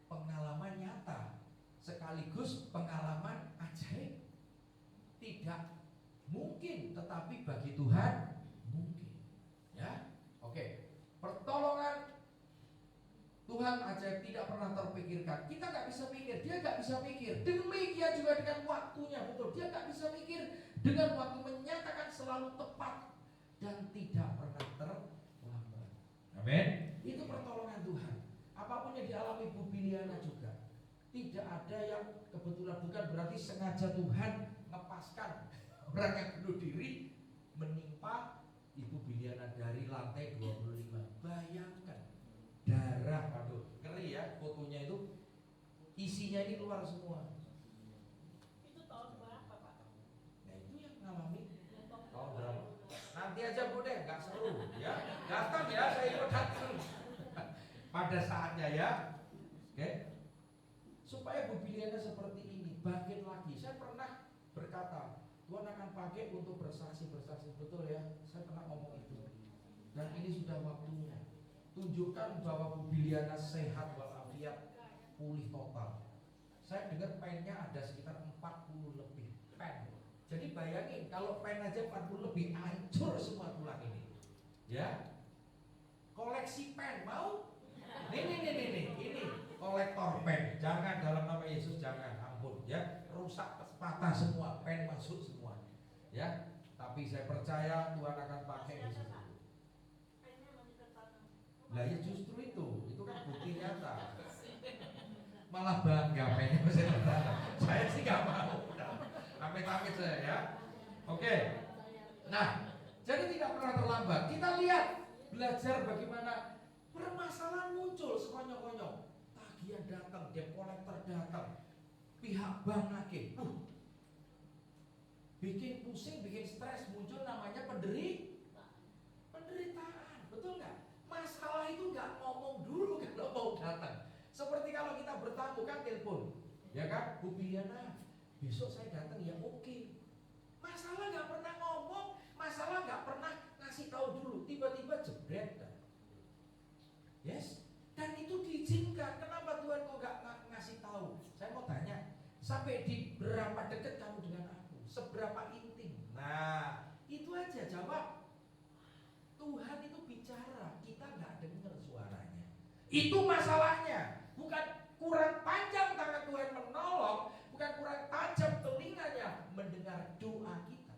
Pengalaman nyata sekaligus pengalaman ajaib. Tidak mungkin, tetapi bagi Tuhan mungkin. Ya, oke. Pertolongan Tuhan ajaib tidak pernah terpikirkan. Kita nggak bisa mikir, dia nggak bisa mikir. Demikian juga dengan waktunya, betul. Dia nggak bisa mikir. Dengan waktu menyatakan selalu tepat dan tidak pernah terlambat. Amin. Itu pertolongan Tuhan. Apapun yang dialami Bu Biliana juga, tidak ada yang kebetulan, bukan berarti sengaja Tuhan ngepaskan orang yang bunuh diri menimpa Ibu Biliana dari lantai 25. Bayangkan darah, aduh ngeri ya, fotonya itu isinya ini keluar semua. Itu tahun berapa Pak? Nah itu yang ngalami tahun berapa? Nanti aja Bu deh, nggak seru ya. Datang ya, saya ikut datang pada saatnya ya. Oke. Supaya Bu Biliana seperti ini, bangkit lagi. Saya pernah berkata, Tuhan akan pakai untuk bersaksi, betul ya. Saya pernah ngomong itu. Dan ini sudah waktunya. Tunjukkan bahwa Bu Biliana sehat walafiat, pulih total. Saya dengar pennya ada sekitar 40 lebih pen. Jadi bayangin kalau pen aja 40 lebih, hancur semua tulang ini. Ya. Koleksi pen mau? Nih, ini kolektor pen. Jangan, dalam nama Yesus jangan, ampun ya. Rusak, patah semua, pen masuk semua. Ya. Tapi saya percaya Tuhan akan pakai di situ. Lah ya justru itu kan bukti nyata. Malah bangga pengen saya sih nggak mau. Amit-amit saya ya. Oke. Nah, jadi tidak pernah terlambat. Kita lihat, belajar bagaimana permasalahan muncul sekonyong-konyong. Tagihan datang, debt collector datang, pihak bank nagih. Bikin pusing, bikin stres, muncul namanya penderitaan. Betul nggak? Masalah itu nggak ngomong dulu kalau mau datang. Seperti kalau kita bertamu kan telepon, ya kan, Bu Biliana, besok saya datang ya oke. Masalah nggak pernah ngomong, masalah nggak pernah ngasih tahu dulu, tiba-tiba jebret. Yes, dan itu diizinkan. Kenapa Tuhan kok nggak ngasih tahu? Saya mau tanya, sampai di berapa dekat kamu dengan aku? Seberapa intim? Nah, itu aja jawab. Tuhan itu bicara, kita nggak dengar suaranya. Itu masalahnya. Bukan kurang panjang tangan Tuhan menolong, bukan kurang tajam telinganya mendengar doa kita.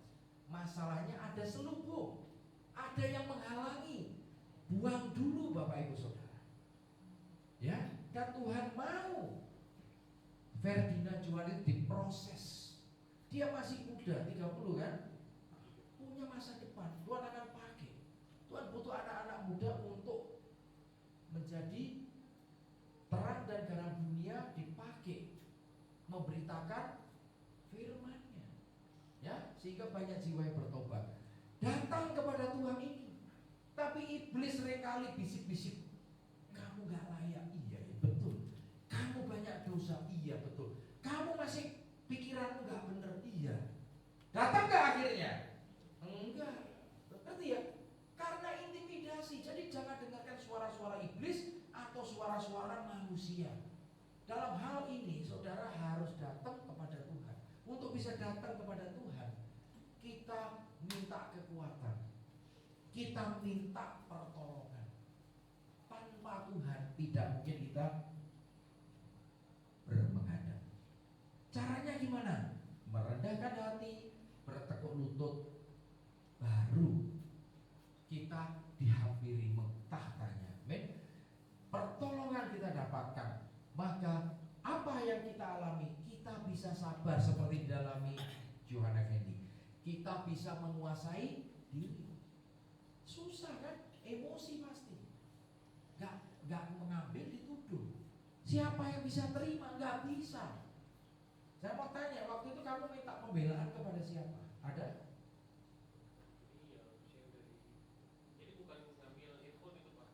Masalahnya ada selubung, ada yang menghalangi. Buang dulu Bapak Ibu Saudara. Ya, dan Tuhan mau Ferdinand Johan itu diproses. Dia masih muda, 30 kan? Punya masa depan. Tuhan akan pakai. Tuhan butuh anak-anak muda untuk menjadi terang dan garam dunia, dipakai memberitakan firman-Nya. Ya, sehingga banyak jiwa yang bertobat. Datang kepada Tuhan ini. Tapi iblis seringkali bisik-bisik, kamu gak layak. Iya, betul. Kamu banyak dosa. Iya, betul. Kamu masih pikiranmu gak bener. Iya. Datang gak akhirnya? Enggak. Ngerti ya? Karena intimidasi. Jadi jangan dengarkan suara-suara iblis atau suara-suara manusia. Dalam hal ini saudara harus datang kepada Tuhan. Untuk bisa datang kepada Tuhan, kita minta kekuatan. kita minta pertolongan. Tanpa Tuhan tidak mungkin kita menghadap. Caranya gimana? Merendahkan hati, bertekuk lutut, baru kita dihampiri tahtanya. Amin. Pertolongan kita dapatkan, maka apa yang kita alami, kita bisa sabar seperti dialami Johan Effendi. Kita bisa menguasai diri. Susah kan? Emosi pasti. Gak mengambil dituduh. Siapa yang bisa terima? Gak bisa. Saya mau tanya, waktu itu kamu minta pembelaan kepada siapa? Ada? Iya, saya jadi bukan ngambil handphone itu Pak.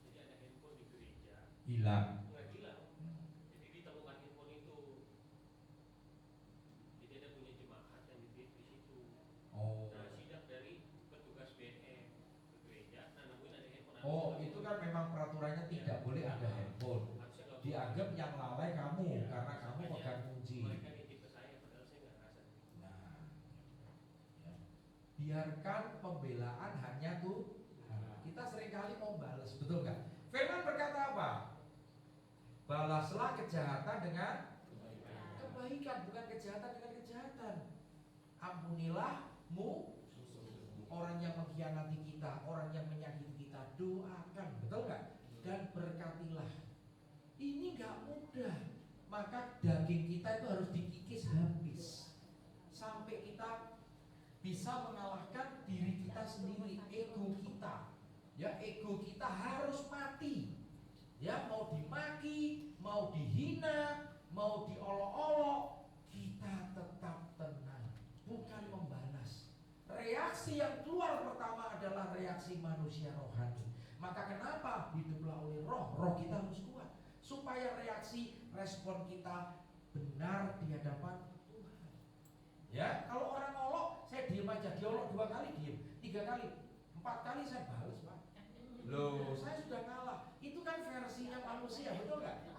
Jadi ada handphone di gereja. Hilang. Nggak hilang. Jadi ditemukan handphone itu. Jadi ada punya jemaat yang di situ. Oh. Nah, sidak dari petugas BNN ke gereja. Nah, nemuin ada handphone. Oh, itu kan memang peraturannya tidak boleh ada handphone. Harusnya nggak boleh. Dianggap yang lalai kamu Iya. karena kamu Makanya pegang kunci. Mereka nitip ke saya, padahal saya nggak rasa. Nah, ya. Biarkan pembelaan hanya tuh. Kita seringkali mau balas, betul nggak? Firman berkata apa? Balaslah kejahatan dengan kebaikan, bukan kejahatan dengan kejahatan. Ampunilah orang yang mengkhianati kita, orang yang menyakiti kita, doakan, betul nggak? Dan berkatilah. Ini nggak mudah, maka daging kita itu harus dikikis habis sampai kita bisa mengalahkan diri kita sendiri, ego kita. Ya, ego kita harus mati. Ya, mau dimaki, mau dihina, mau diolok-olok, kita tetap tenang, bukan membalas. Reaksi yang keluar pertama adalah reaksi manusia rohani. Maka kenapa hiduplah oleh roh? Roh kita harus kuat supaya reaksi respon kita benar di hadapan Tuhan. Ya, kalau orang ngolok, saya diem aja, diolok 2 kali diem, 3 kali, 4 kali saya balas, Pak. Loh, saya sudah ngalah. Itu kan versinya manusia, betul nggak?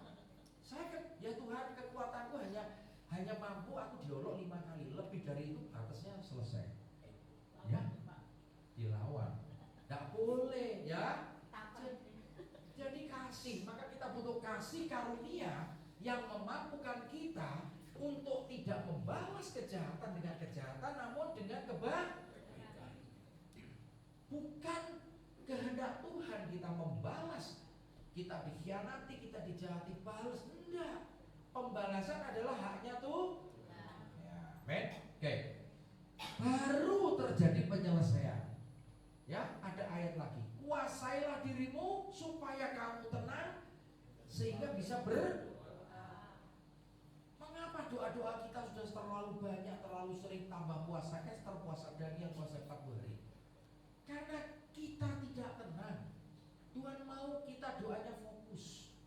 Ya Tuhan, kekuatanku hanya mampu aku diolok 5 kali, lebih dari itu batasnya selesai. Ya, dilawan. Nggak boleh, ya. Jadi kasih, maka kita butuh kasih karunia yang memampukan kita untuk tidak membalas kejahatan dengan kejahatan, namun dengan kebaikan. Bukan kehendak Tuhan kita membalas. Kita dikhianati, kita dijahati, balas. Enggak. Pembalasan adalah haknya tuh. Ya, amen. Oke. Baru terjadi penyelesaian. Ya, ada ayat lagi. Kuasailah dirimu supaya kamu tenang sehingga bisa Mengapa doa-doa kita sudah terlalu banyak, terlalu sering tambah puasa? Esther puasa, Daniel puasa 40 hari. Karena kita tidak tenang. Tuhan mau kita doanya fokus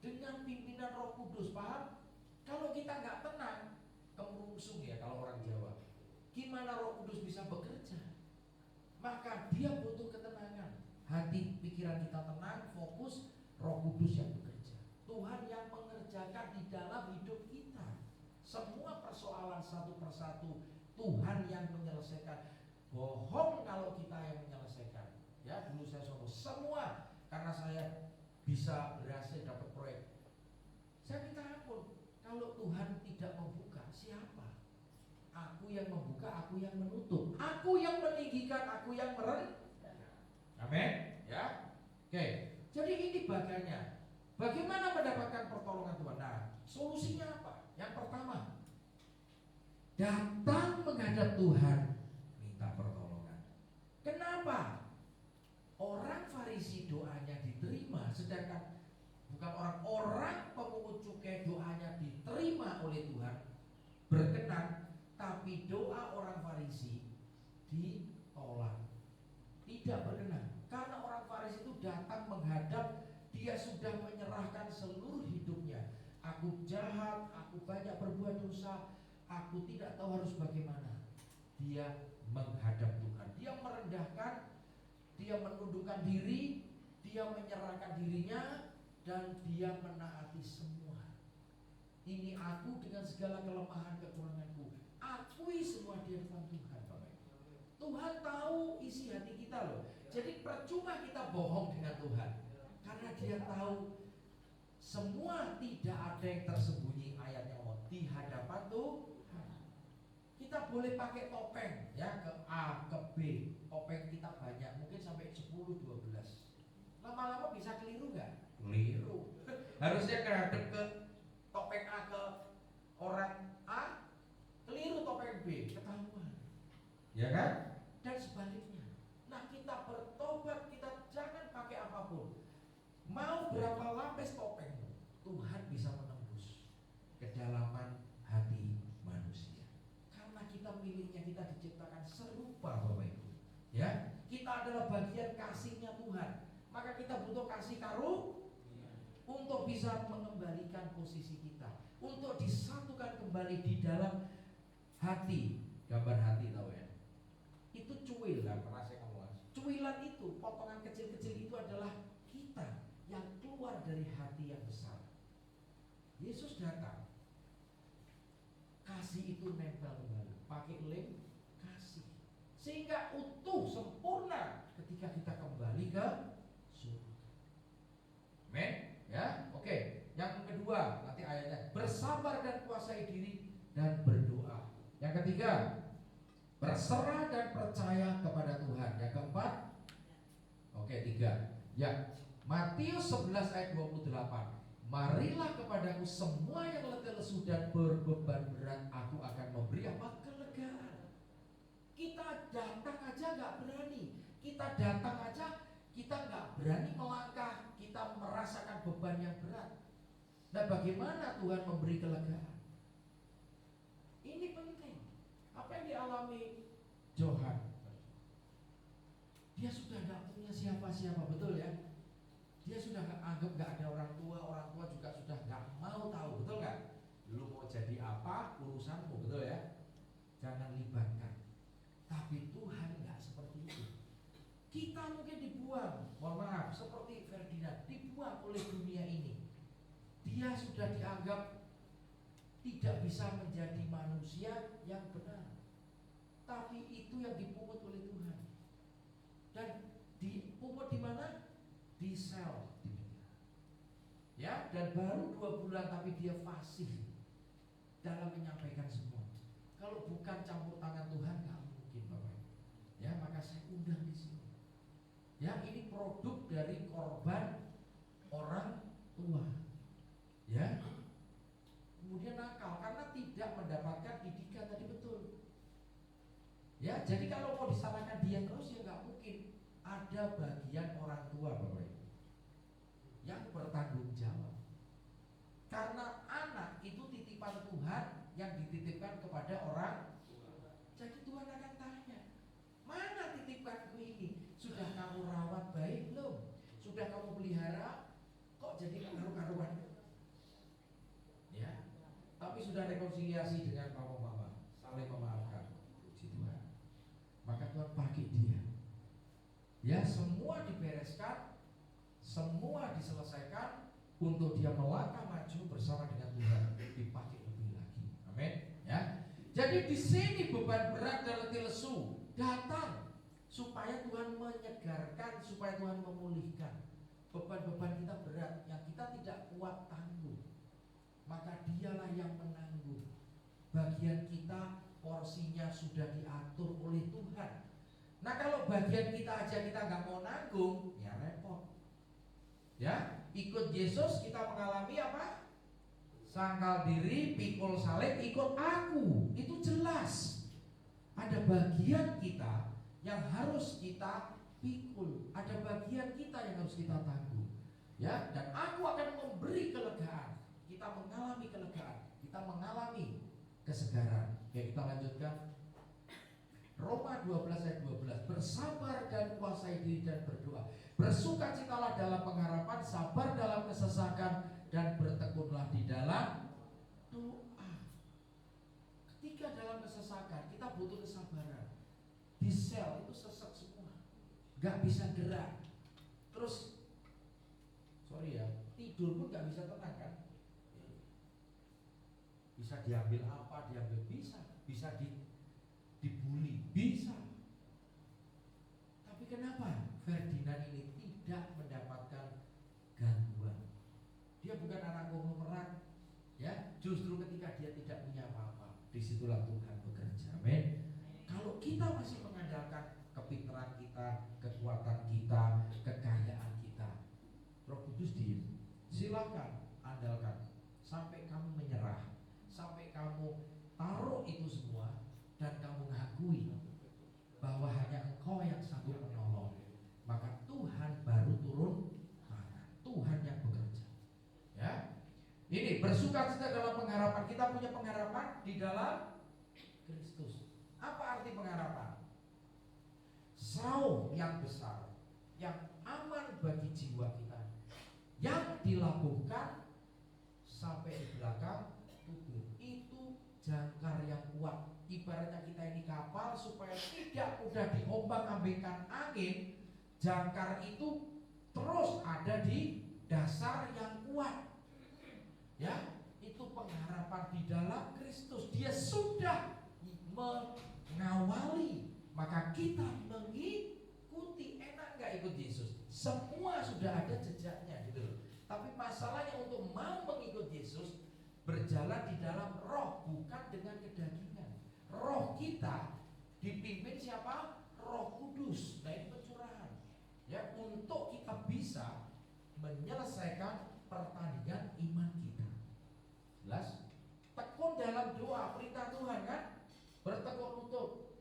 dengan pimpinan Roh Kudus, paham? Kalau kita nggak tenang, kemerungsung ya kalau orang Jawa. Gimana Roh Kudus bisa bekerja? Maka dia butuh ketenangan. Hati pikiran kita tenang, fokus, Roh Kudus yang bekerja. Tuhan yang mengerjakan di dalam hidup kita. Semua persoalan satu persatu Tuhan yang menyelesaikan. Bohong kalau kita yang menyelesaikan. Ya, dulu saya sombong semua karena saya bisa berhasil dapat proyek. Saya minta ampun. Kalau Tuhan tidak membuka, siapa? Aku yang membuka, aku yang menutup, aku yang meninggikan, aku yang Amin. Ya. Oke. Jadi ini bagiannya. Bagaimana mendapatkan pertolongan Tuhan? Nah, solusinya apa? Yang pertama, datang menghadap Tuhan, minta pertolongan. Kenapa? Orang Farisi doanya diterima, sedangkan bukan orang pemungut cukai doanya diterima oleh Tuhan, berkenan, tapi doa orang Farisi ditolak, tidak berkenan. Karena orang Farisi itu datang menghadap, dia sudah menyerahkan seluruh hidupnya. Aku jahat, aku banyak berbuat dosa, aku tidak tahu harus bagaimana. Dia menghadap Tuhan, dia merendahkan, dia menundukkan diri, dia menyerahkan dirinya, dan dia menaati semua. Ini aku dengan segala kelemahan kekuranganku, akui semua di depan Tuhan. Tuhan tahu isi hati kita loh. Jadi percuma kita bohong dengan Tuhan, karena Dia tahu semua, tidak ada yang tersembunyi. Ayatnya ngomong di hadapan Tuhan. Kita boleh pakai topeng ya, ke A, ke B. Topeng kita banyak, mungkin sampai 10, 12. Lama-lama bisa keliru nggak? Keliru. Harusnya ngadep ke topeng A ke orang A, keliru topeng B, ketahuan. Ya kan? Dan sebaliknya. Nah, kita bertobat, kita jangan pakai apapun. Mau berapa lapis topengmu, Tuhan bisa menembus kedalaman hati manusia. Karena kita miliknya, kita diciptakan serupa Bapak Ibu. Ya, kita adalah bagian kasihnya Tuhan. Maka kita butuh kasih karunia untuk bisa mengembalikan posisi kita, untuk disatukan kembali di dalam hati. Gambar hati tahu ya? Itu cuilan, pernah saya ngomong. Cuilan itu, potongan kecil-kecil itu adalah kita yang keluar dari hati yang besar. Yesus datang, kasih itu nempel kembali, pakai lem kasih, sehingga utuh sempurna ketika kita kembali ke surga. Amen. Ya, oke. Yang kedua, nanti ayatnya bersabar dan kuasai diri dan berdoa. Yang ketiga, berserah dan percaya kepada Tuhan. Yang keempat, oke, 3. Ya, Matius 11 ayat 28. Marilah kepadaku semua yang letih lesu dan berbeban berat, aku akan memberi apa? Kelegaan. Kita datang aja nggak berani. Kita datang aja, kita nggak berani melangkah. Kita merasakan beban yang berat. Nah, bagaimana Tuhan memberi kelegaan? Ini penting. Apa yang dialami Johan? Dia sudah nggak punya siapa-siapa, betul ya? Dia sudah anggap nggak ada orang tua juga sudah nggak mau tahu, betul nggak? Lu mau jadi apa, urusanmu, betul ya? Jangan libatkan. Tapi Tuhan nggak seperti itu. Kita mungkin dibuang, mohon maaf, seperti Ferdinand, dibuang oleh dunia ini. Dia sudah dianggap tidak bisa menjadi manusia yang benar. Tapi itu yang dipungut oleh Tuhan. Dan dipungut di mana? Di sel. Ya, dan baru 2 bulan tapi dia fasih dalam menyampaikan semua. Kalau bukan campur tangan Tuhan nggak mungkin, Bapak. Ya, maka saya undang di sini. Ya, ini produk dari korban orang tua. Ya. Kemudian nakal karena tidak mendapatkan didikan tadi, betul. Ya, jadi kalau mau disalahkan dia terus ya nggak mungkin. Ada bagian orang tua, Bapak Ibu, yang bertanggung jawab. Karena anak itu titipan Tuhan yang dititipkan kepada orang tua. Jadi Tuhan akan tanya, mana titipanku ini? Sudah kamu rawat baik belum? Sudah kamu pelihara? Kok jadi karu-karuan? Ya, tapi sudah rekonsiliasi dengan papa mama, saling memaafkan. Puji Tuhan. Maka Tuhan pakai dia. Ya, semua dibereskan, semua diselesaikan untuk dia melangkah maju bersama dengan Tuhan, dipakai lebih lagi. Amin. Ya. Jadi di sini beban berat dan letih lesu datang supaya Tuhan menyegarkan, supaya Tuhan memulihkan. Beban-beban kita berat yang kita tidak kuat tanggung, maka dialah yang menanggung. Bagian kita porsinya sudah diatur oleh Tuhan. Nah, kalau bagian kita aja kita nggak mau nanggung, ya repot. Ya, ikut Yesus kita mengalami apa? Sangkal diri, pikul salib, ikut aku. Itu jelas. Ada bagian kita yang harus kita pikul. Ada bagian kita yang harus kita tanggung. Ya, dan aku akan memberi kelegaan. Kita mengalami kelegaan, kita mengalami kesegaran. Ya, kita lanjutkan. Roma 12 ayat 12. Bersabar dan kuasai diri dan berdoa. Bersukacitalah dalam pengharapan, sabar dalam kesesakan, dan bertekunlah di dalam doa. Ketika dalam kesesakan kita butuh kesabaran. Di sel itu sesek semua, gak bisa gerak. Terus sorry ya, tidur pun gak bisa tenang kan. Bisa diambil apa, diambil bisa dibully, bisa. Tapi kenapa? Ferdinand ini tidak mendapatkan gangguan. Dia bukan anak konglomerat, ya. Justru ketika dia tidak punya apa-apa, disitulah Tuhan bekerja. Amin. Kalau kita masih mengandalkan kepintaran kita, kekuatan kita, kekayaan kita, Roh Kudus diem. Silakan andalkan sampai kamu menyerah, sampai kamu taruh itu semua dan kamu ngakui bahwa hanya Engkau yang sanggup menolong, maka Tuhan baru turun tangan. Tuhan yang bekerja. Ya, ini bersukacita dalam pengharapan. Kita punya pengharapan di dalam Kristus. Apa arti pengharapan? Saum yang besar, yang aman bagi jiwa kita, yang dilabuhkan sampai di belakang tubuh. Itu jangkar yang kuat. Ibaratnya kita ini kapal, supaya tidak mudah diombang-ambingkan angin, jangkar itu terus ada di dasar yang kuat. Ya, itu pengharapan di dalam Kristus. Dia sudah mengawali, maka kita mengikuti. Enak nggak ikut Yesus? Semua sudah ada jejaknya gitu loh. Tapi masalahnya untuk mau mengikut Yesus, berjalan di dalam roh, bukan dengan kedagingan. Roh kita dipimpin siapa? Roh Kudus. Nah, ini pencurahan. Ya, untuk kita bisa menyelesaikan pertandingan iman kita. Jelas? Tekun dalam doa, perintah Tuhan kan?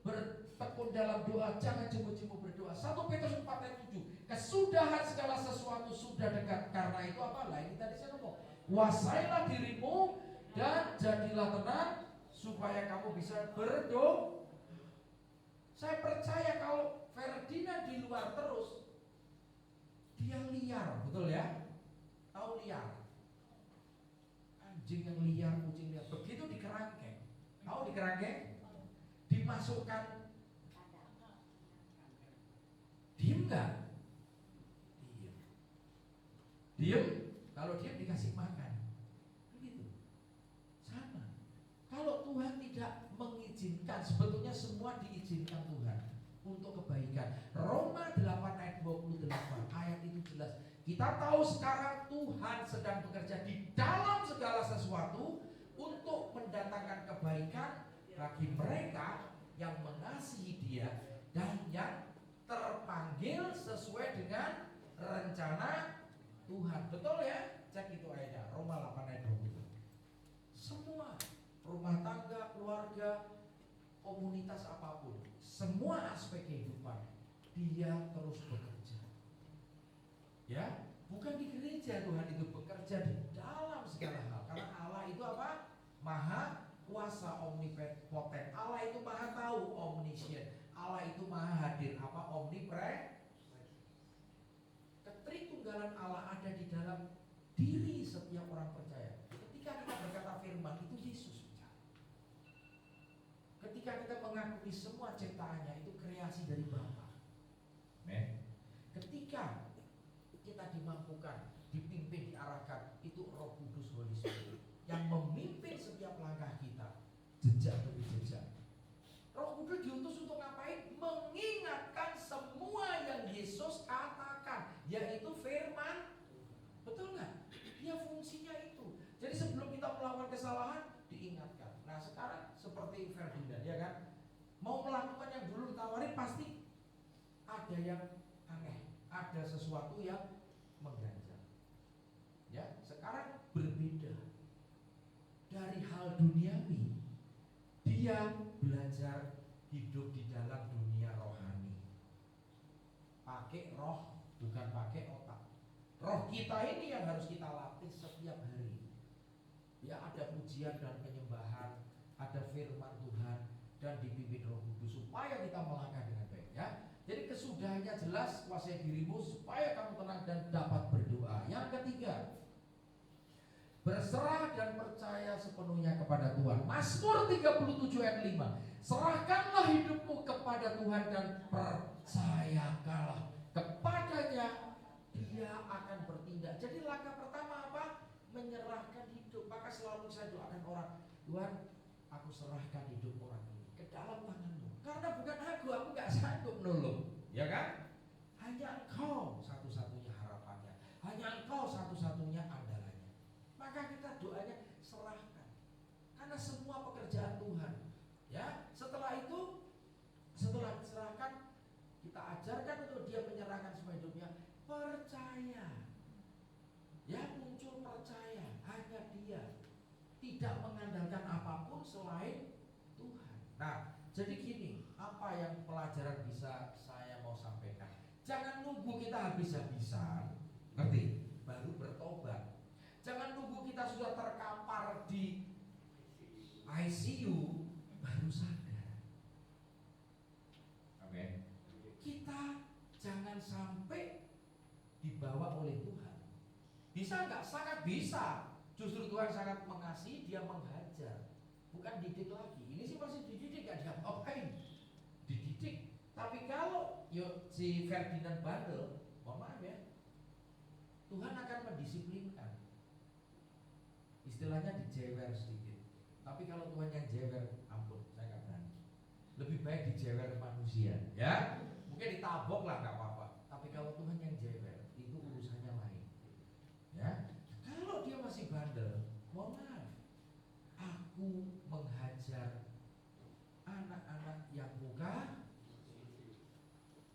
Bertekun dalam doa, jangan jemu-jemu berdoa. 1 Petrus 4 ayat 7. Kesudahan segala sesuatu sudah dekat. Karena itu apalah? Ini tadi saya ngomong. Kuasailah dirimu dan jadilah tenang supaya kamu bisa berdoa. Saya percaya kalau Ferdinand di luar terus, dia liar, betul ya? Tahu liar? Anjing yang liar, kucing liar. Begitu dikerangkeng. Tahu dikerangkeng? Dimasukkan. Diem nggak? Diem. Diem. Kalau diem dikasih makan. Begitu. Sama. Kalau Tuhan tidak mengizinkan, sebetulnya semua diizinkan Tuhan untuk kebaikan. Roma 8 ayat 28, ayat itu jelas. Kita tahu sekarang Tuhan sedang bekerja di dalam segala sesuatu untuk mendatangkan kebaikan bagi mereka yang mengasihi Dia dan yang terpanggil sesuai dengan rencana Tuhan. Betul ya? Cek itu ayatnya, Roma 8 ayat 20. Semua rumah tangga, keluarga, komunitas apapun, semua aspek kehidupan Dia terus bekerja. Ya, bukan di gereja Tuhan itu bekerja di dalam segala hal. Karena Allah itu apa? Maha kuasa, omnipoten. Allah itu maha tahu, omniscient. Allah itu maha hadir, apa? Omnipresent. Ketritunggalan Allah ada di dalam diri setiap orang percaya. Ketika kita berkata firman, itu Yesus bicara. Ketika kita mengakui semua ciptaannya, itu kreasi dari Bapa. Amen. Ketika kita dimampukan, dipimpin, diarahkan, itu Roh Kudus, Holy Spirit yang memimpin setiap langkah kita, jejak demi jejak. Roh Kudus diutus untuk ngapain? Mengingatkan semua yang Yesus katakan, yaitu firman. Betul nggak? Dia fungsinya itu. Jadi sebelum kita melakukan kesalahan, diingatkan. Nah sekarang seperti Ferdinand, ya kan? Mau melakukan yang dulu ditawarin, pasti ada yang aneh, ada sesuatu yang mengganjal. Ya, sekarang berbeda. Dari hal duniawi, dia belajar hidup di dalam dunia rohani. Pakai roh, bukan pakai otak. Roh kita ini yang harus kita latih setiap hari. Ya, ada pujian dan penyembahan, ada firman Tuhan, dan dipimpin Roh Kudus supaya kita melangkah dengan baik. Ya, jadi kesudahannya jelas, kuasai dirimu supaya kamu tenang dan dapat berdoa. Yang ketiga, berserah dan percaya sepenuhnya kepada Tuhan. Mazmur 37 ayat 5. Serahkanlah hidupmu kepada Tuhan dan percayakanlah kepadanya, Dia akan bertindak. Jadi langkah pertama apa? Menyerahkan hidup. Maka selalu saya doakan orang, Tuhan, aku serahkan hidup orang ini ke dalam tanganmu. Karena bukan aku nggak sanggup nolong, ya kan? Hanya percaya. Ya, muncul percaya, hanya Dia. Tidak mengandalkan apapun selain Tuhan. Nah, jadi gini, apa yang pelajaran bisa saya mau sampaikan? Jangan nunggu kita habis-habisan, ngerti? Baru bertobat. Jangan nunggu kita sudah terkapar di ICU baru sadar. Amin. Kita jangan sampai dibawa oleh Tuhan. Bisa nggak? Sangat bisa. Justru Tuhan sangat mengasihi, Dia menghajar, bukan didik lagi. Ini sih masih dididik, gak diapa-apain, dididik. Tapi kalau si Ferdinand bandel, mohon maaf ya, Tuhan akan mendisiplinkan. Istilahnya dijewer sedikit. Tapi kalau Tuhan yang jewer, ampun, saya nggak berani. Lebih baik dijewer manusia, ya. Mungkin ditabok lah, nggak apa-apa. Tapi kalau Tuhan yang jewer, itu urusannya lain, ya. Kalau dia masih bandel, mohon maaf, aku menghajar anak-anak yang muka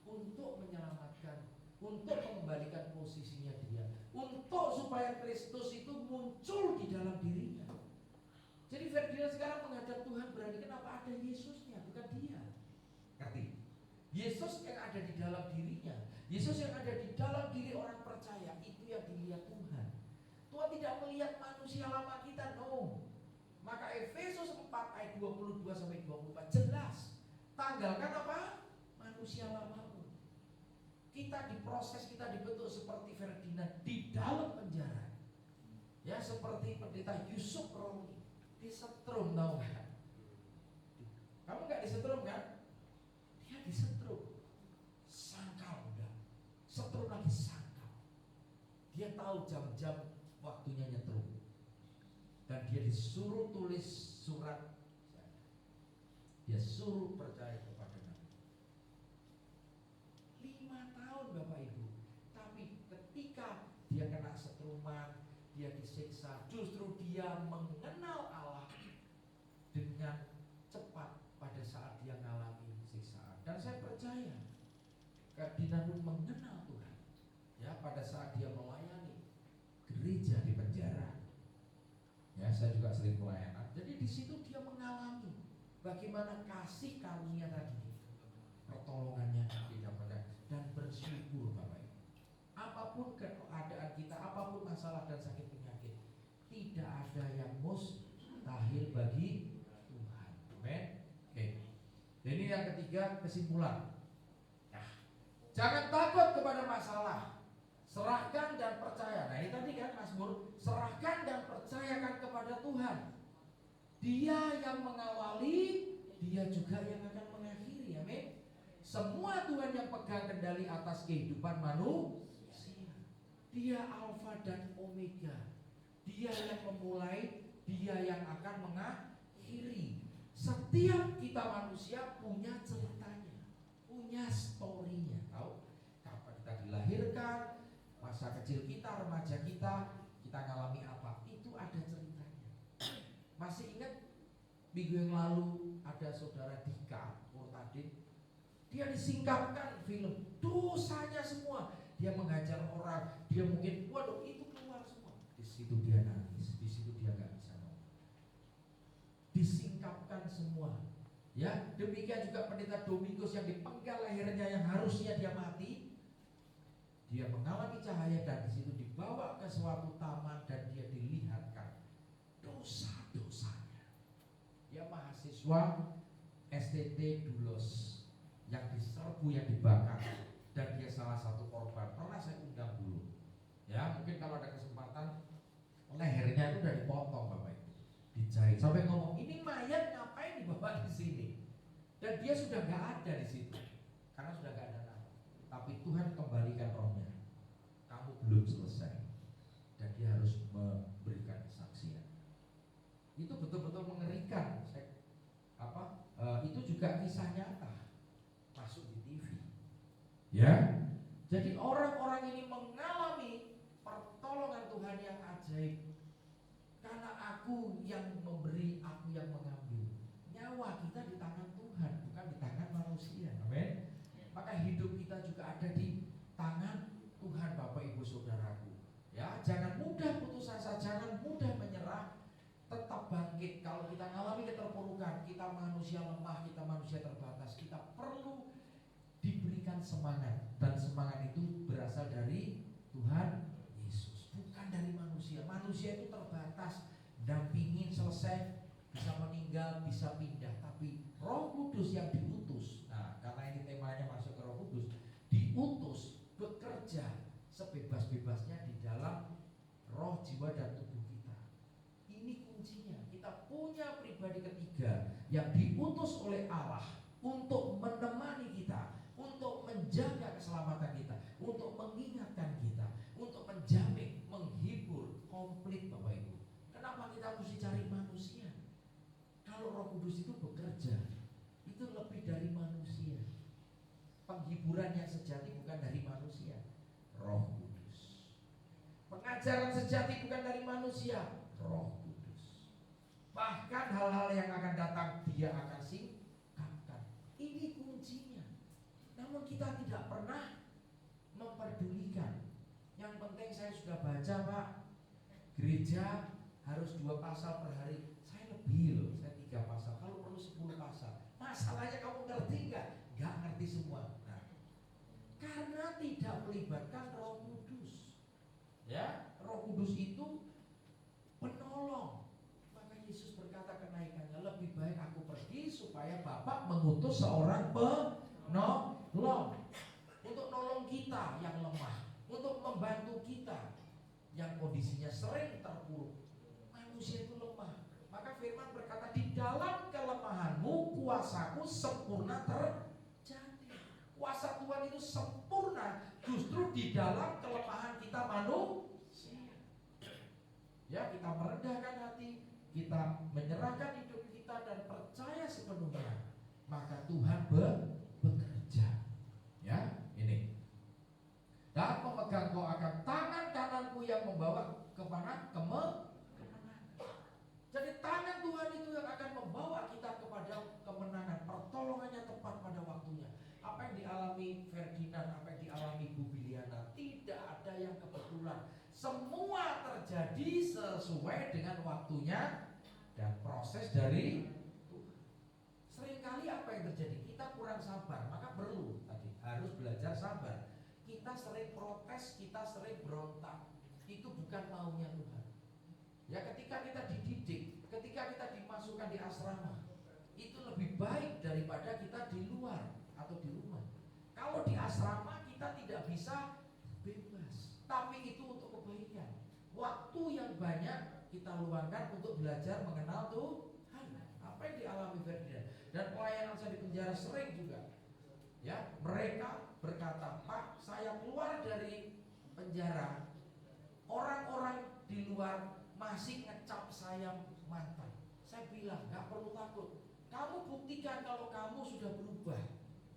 untuk menyelamatkan, untuk mengembalikan posisinya dia, untuk supaya Kristus itu muncul di dalam dirinya. Jadi Ferdinand sekarang menghadap Tuhan berani, kenapa ada Yesusnya, bukan dia. Ngerti? Yesus yang ada di dalam dirinya, Yesus yang ada di dalam diri orang percaya, itu yang dilihat Tuhan. Tuhan tidak melihat manusia lama kita, no. Maka Efesus 4 ayat 22 sampai 24 jelas. Tanggalkan apa? Manusia lamamu. Kita diproses, kita dibentuk seperti Ferdinand di dalam penjara. Ya, seperti pendeta Yusuf Romi disetrum, tahu nggak? Kamu nggak disetrum kan? Dia disetrum, sangkal udah, setrum lagi sangkal. Dia tahu jam-jam waktunya nyetrum, dan dia disuruh tulis surat. Dia suruh percaya kepada Nabi. 5 tahun Bapak Ibu. Tapi ketika dia kena setruman, dia disiksa, justru dia mengenal Allah dengan cepat pada saat dia mengalami siksaan. Dan saya percaya Ferdinand mengenal Tuhan, ya, pada saat dia melayani gereja di penjara. Ya, saya juga sering pelayanan. Jadi di situ dia mengalami bagaimana kasih karunia tadi, pertolongannya tidak pernah, dan bersyukur Bapak Ibu. Apapun keadaan kita, apapun masalah dan sakit penyakit, tidak ada yang mustahil bagi Tuhan. Amin. Oke. Ini yang ketiga, kesimpulan. Nah, jangan takut kepada masalah. Serahkan dan percaya. Nah, ini tadi kan Mazmur, serahkan dan percayakan kepada Tuhan. Dia yang mengawali, Dia juga yang akan mengakhiri. Amin. Semua Tuhan yang pegang kendali atas kehidupan manusia. Dia Alfa dan Omega. Dia yang memulai, Dia yang akan mengakhiri. Setiap kita manusia punya ceritanya, punya story-nya. Tahu? Kapan kita dilahirkan, masa kecil kita, remaja kita ngalami apa, itu ada ceritanya. Masih ingat minggu yang lalu ada saudara Dika Murtadin, dia disingkapkan film, dosanya semua, dia menghajar orang, dia mungkin, waduh, itu keluar semua. Di situ dia nangis, di situ dia nggak bisa ngomong. Disingkapkan semua. Ya, demikian juga pendeta Domingus yang dipenggal lehernya yang harusnya dia mati. Dia mengalami cahaya dan di situ dibawa ke suatu taman dan dia dilihatkan dosa-dosanya. Dia mahasiswa STT Dulos yang diserbu, yang dibakar, dan dia salah satu korban. Pernah saya undang dulu. Ya, mungkin kalau ada kesempatan, lehernya itu udah dipotong Bapak Ibu, dijahit. Sampai ngomong, ini mayat ngapain dibawa di sini? Dan dia sudah nggak ada di situ, karena sudah nggak ada nama. Tapi Tuhan kembalikan rohnya. Kamu belum selesai, dan dia harus memberikan kesaksian. Itu betul-betul mengerikan. Itu juga kisah nyata, masuk di TV. Ya, jadi orang-orang ini mengalami pertolongan Tuhan yang ajaib. Karena aku yang memberi, aku yang mengambil. Nyawa kita di tangan Tuhan, bukan di tangan manusia. Amin. Maka hidup kita juga ada di tangan Tuhan. semangat, dan semangat itu berasal dari Tuhan Yesus, bukan dari manusia. Manusia itu terbatas, dampingin selesai, bisa meninggal, bisa pindah. Tapi Roh Kudus yang diutus, nah karena ini temanya masuk ke Roh Kudus, diutus bekerja sebebas-bebasnya di dalam roh, jiwa, dan tubuh kita. Ini kuncinya. Kita punya pribadi ketiga yang diutus oleh Allah untuk menemani kita, untuk menjaga keselamatan kita, untuk mengingatkan kita, untuk menjamin, menghibur, komplit Bapak Ibu. Kenapa kita mesti cari manusia? Kalau Roh Kudus itu bekerja, itu lebih dari manusia. Penghiburan yang sejati bukan dari manusia, Roh Kudus. Pengajaran sejati bukan dari manusia, Roh Kudus. Bahkan hal-hal yang akan datang Dia akan singkapkan. Ini kuncinya. Namun kita tidak pernah memperdulikan. Yang penting saya sudah baca Pak, gereja harus 2 pasal per hari. Saya lebih loh, saya 3 pasal, kalau perlu 10 pasal. Masalahnya kamu ngerti nggak? Nggak ngerti semua. Nah, karena tidak melibatkan Roh Kudus. Ya, Roh Kudus itu penolong. Maka Yesus berkata kenaikannya, lebih baik aku pergi supaya Bapa mengutus seorang penolong untuk nolong kita yang lemah, untuk membantu kita yang kondisinya sering terpuruk. Manusia itu lemah. Maka firman berkata, di dalam kelemahanmu kuasaku sempurna terjadi. Kuasa Tuhan itu sempurna justru di dalam kelemahan kita manusia. Ya, kita merendahkan hati, kita menyerahkan hidup kita dan percaya sepenuhnya, maka Tuhan bekerja. Ya, ini. Dan memegang kau akan tangan kananku yang membawa kemana? Kemenangan. Jadi tangan Tuhan itu yang akan membawa kita kepada kemenangan. Pertolongannya tepat pada waktunya. Apa yang dialami Ferdinand, apa yang dialami Bu Biliana, tidak ada yang kebetulan. Semua terjadi sesuai dengan waktunya dan proses dari Tuhan. Seringkali apa yang terjadi? Kita kurang sabar, maka perlu tadi harus belajar sabar. Kita sering protes, kita sering berontak. Itu bukan maunya Tuhan. Ya, ketika kita dididik, ketika kita dimasukkan di asrama, itu lebih baik daripada kita di luar atau di rumah. Kalau di asrama kita tidak bisa bebas, tapi itu untuk kebaikan. Waktu yang banyak kita luangkan untuk belajar mengenal Tuhan. Apa yang dialami Ferdinand dan pelayanan saya di penjara sering juga. Ya, mereka berkata, Pak, saya keluar dari penjara, orang-orang di luar masih ngecap saya mantan. Saya bilang, gak perlu takut. Kamu buktikan kalau kamu sudah berubah.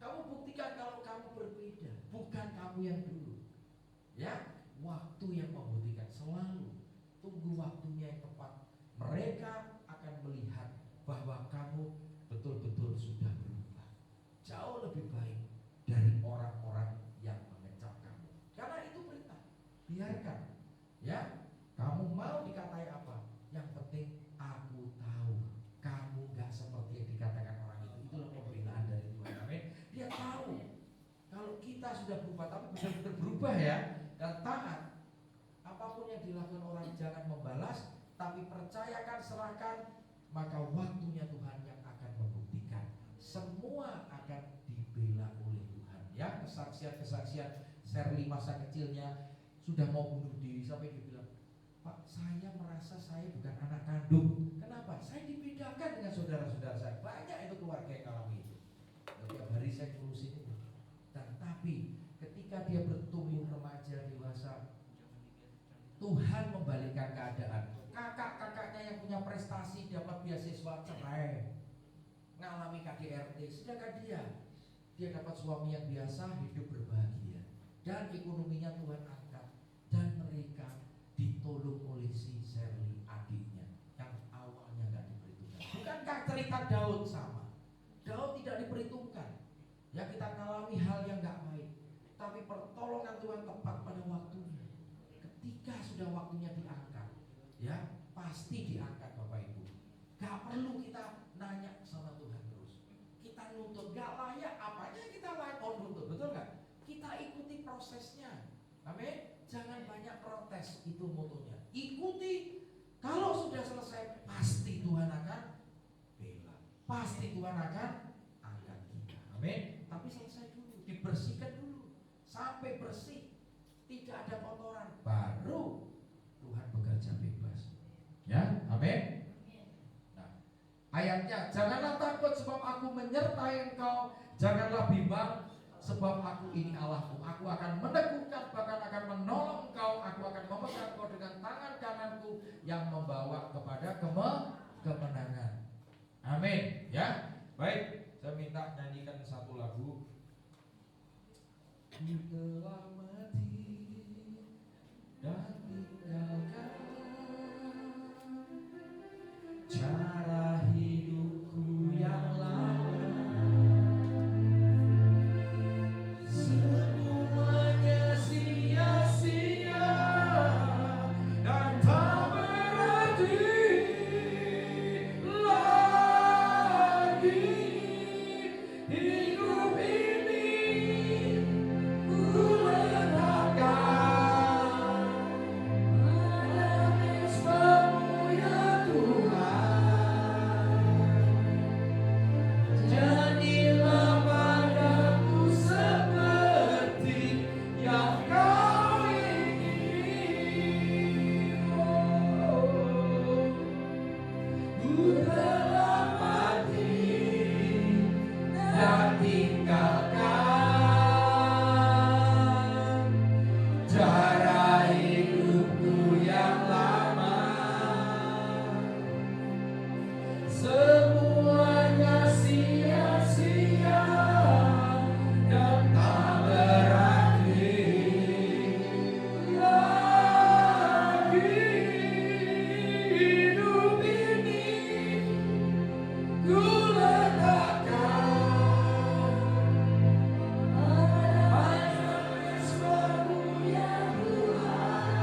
Kamu buktikan kalau kamu berbeda. Bukan kamu yang dulu. Ya, waktu yang membuktikan. Selalu tunggu waktunya yang tepat. Mereka akan melihat bahwa kamu betul-betul sudah berubah. Jauh lebih baik dari orang-orang yang mengecap kamu. Karena itu perintah. Biarkan. Ya, kamu mau dikatai apa? Yang penting aku tahu kamu gak seperti yang dikatakan orang itu. Itulah pembelaan dari Tuhan. Amin. Dia tahu kalau kita sudah berubah, tapi benar-benar berubah ya, dan taat. Apapun yang dilakukan orang jangan membalas, tapi percayakan, serahkan. Maka waktunya Tuhan yang akan membuktikan. Semua akan dibela oleh Tuhan. Ya, kesaksian-kesaksian Shirley masa kecilnya sudah mau bunuh diri sampai dia bilang, Pak, saya merasa saya bukan anak kandung. Kenapa? Saya dibedakan dengan saudara-saudara saya. Banyak itu keluarga yang alami itu. Setiap hari saya ngurusin itu. Dan tapi ketika dia bertumbuh remaja dewasa, Tuhan membalikkan keadaan. Kakak-kakaknya yang punya prestasi dapat beasiswa cerai, ngalami KDRT, sedangkan dia dapat suami yang biasa, hidup berbahagia, dan ekonominya Tuhan angkat, dan mereka ditolong oleh si Shirley adiknya yang awalnya nggak diperhitungkan. Bukankah cerita Daud sama? Daud tidak diperhitungkan. Ya, kita mengalami hal yang nggak baik, tapi pertolongan Tuhan tepat pada waktunya. Ketika sudah waktunya diangkat, ya pasti diangkat Bapak Ibu. Gak perlu kita nanya sama Tuhan terus. Kita nuntut gak layak, apanya kita layak nuntut, betul gak? prosesnya. Amin. Jangan banyak protes, itu motonya. Ikuti. Kalau sudah selesai, pasti Tuhan akan bela. Pasti Tuhan akan angkat kita. Amin. Tapi selesai dulu, dibersihkan dulu sampai bersih, tidak ada kotoran, baru Tuhan bekerja bebas. Ya, amin. Nah, ayatnya, janganlah takut sebab aku menyertai engkau, janganlah bimbang sebab aku ini Allahmu. Aku akan meneguhkan, bahkan akan menolong engkau. Aku akan memegang engkau dengan tangan kananku yang membawa kepada kemenangan. Amin. Ya, baik. Saya minta nyanyikan satu lagu. Ku telah mati dan tinggalkan cara hidupku yang lama. Semuanya sia-sia dan tak berarti lagi. Hidup ini ku letakkan pada mezbamu ya Tuhan. Jadilah padaku seperti yang kau ingin. Ku telah mati dan tinggalkan cara hidupku yang lama. Semuanya sia-sia dan tak berarti lagi. Hidup ini ku letakkan pada mezbamu ya Tuhan.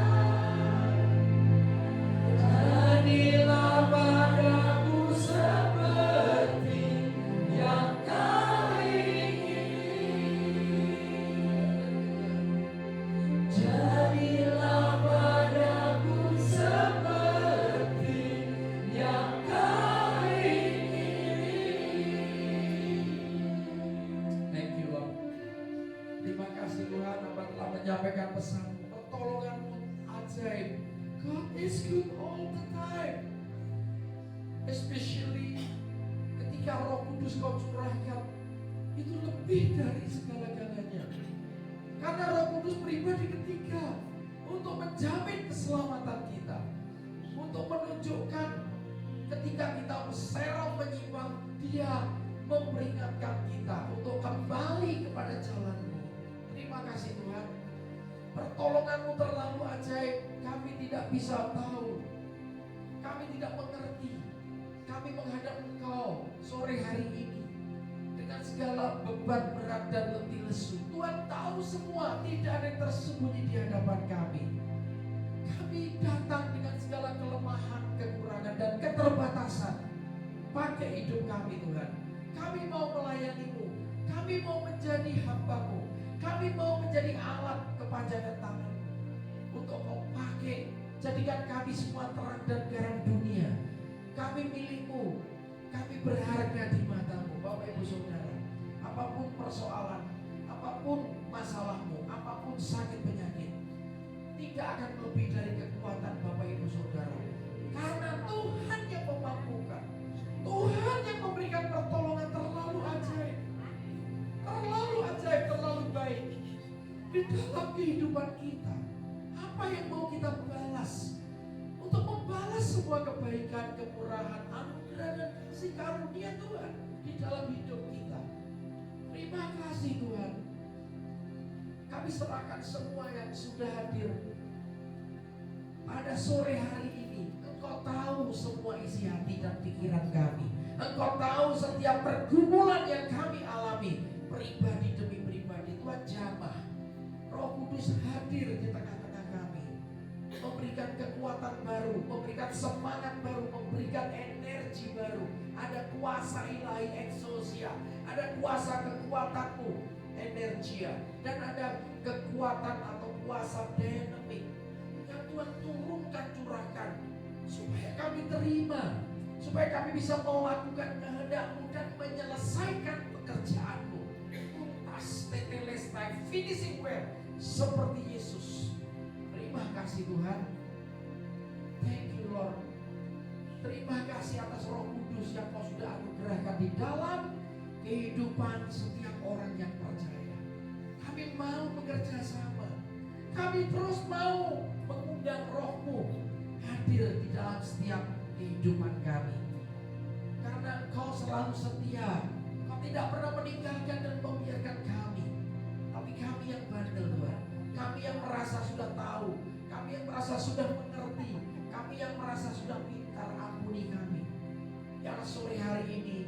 Jadilah padaku seperti yang kau ingin. Jadilah padaku seperti yang kau ingin. Thank you Lord. Terima kasih Tuhan, Hamba telah menyampaikan pesan pertolongan-Mu ajaib. God is good all the time. Especially ketika Roh Kudus Kau curahkan, itu lebih dari segala-galanya. Karena Roh Kudus pribadi ketiga untuk menjamin keselamatan kita, untuk menunjukkan ketika kita serong menyimpang, Dia memperingatkan kita untuk kembali kepada jalan-Mu. Terima kasih Tuhan. Pertolongan-Mu terlalu ajaib. Kami tidak bisa tahu, kami tidak mengerti. Kami menghadap Engkau sore hari ini dengan segala beban berat dan letih lesu. Tuhan tahu semua, tidak ada yang tersembunyi di hadapan kami. Kami datang dengan segala kelemahan, kekurangan dan keterbatasan. Pakai hidup kami Tuhan. Kami mau melayani-Mu, kami mau menjadi hamba-Mu, kami mau menjadi alat kepanjangan tangan untuk Kau pakai. Jadikan kami semua terang dan garam dunia. Kami milik-Mu, kami berharga di mata-Mu. Bapak Ibu Saudara, apapun persoalan, apapun masalahmu, apapun sakit penyakit, tidak akan lebih dari kekuatan Bapak Ibu Saudara. Karena Tuhan yang memampukan, Tuhan yang memberikan pertolongan terlalu ajaib, terlalu baik di dalam kehidupan kita. Apa yang mau kita balas? Untuk membalas semua kebaikan, kemurahan, anugerah dan kasih karunia Tuhan di dalam hidup kita. Terima kasih Tuhan. Kami serahkan semua yang sudah hadir pada sore hari ini. Engkau tahu semua isi hati dan pikiran kami. Engkau tahu setiap pergumulan yang kami alami, pribadi demi pribadi. Tuhan jamah, Roh Kudus hadir di tengah-tengah kami, memberikan kekuatan baru, memberikan semangat baru, memberikan energi baru. Ada kuasa ilahi exousia, ada kuasa kekuatan-Mu, energia, dan ada kekuatan atau kuasa dinamik yang Tuhan turunkan, curahkan, supaya kami terima, supaya kami bisa melakukan kehendak-Mu dan menyelesaikan pekerjaan-Mu tuntas, tetelestai, finishing well, seperti Yesus. Terima kasih Tuhan. Thank you Lord. Terima kasih atas Roh Kudus yang Kau sudah anugerahkan di dalam kehidupan setiap orang yang percaya. Kami mau bekerja sama. Kami terus mau mengundang Roh-Mu hadir di dalam setiap kehidupan kami. Karena Kau selalu setia. Kau tidak pernah meninggalkan dan membiarkan kami. Tapi kami yang bandel Tuhan. Kami yang merasa sudah tahu. Kami yang merasa sudah mengerti. Kami yang merasa sudah pintar, ampuni kami. Yang sore hari ini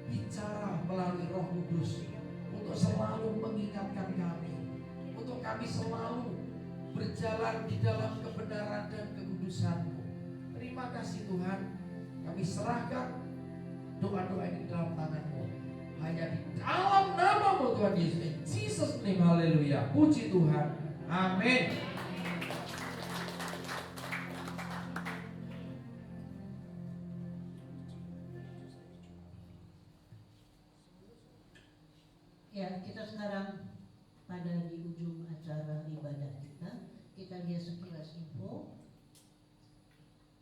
bicara melalui Roh Kudus untuk selalu mengingatkan kami, untuk kami selalu berjalan di dalam kebenaran dan kekudusan-Mu. Terima kasih Tuhan. Kami serahkan doa-doa ini dalam tangan-Mu. Hanya di dalam nama-Mu Tuhan Yesus. In Jesus name, haleluya. Puji Tuhan. Amin. Ya, kita sekarang pada di ujung acara ibadah kita. Kita lihat sekilas info.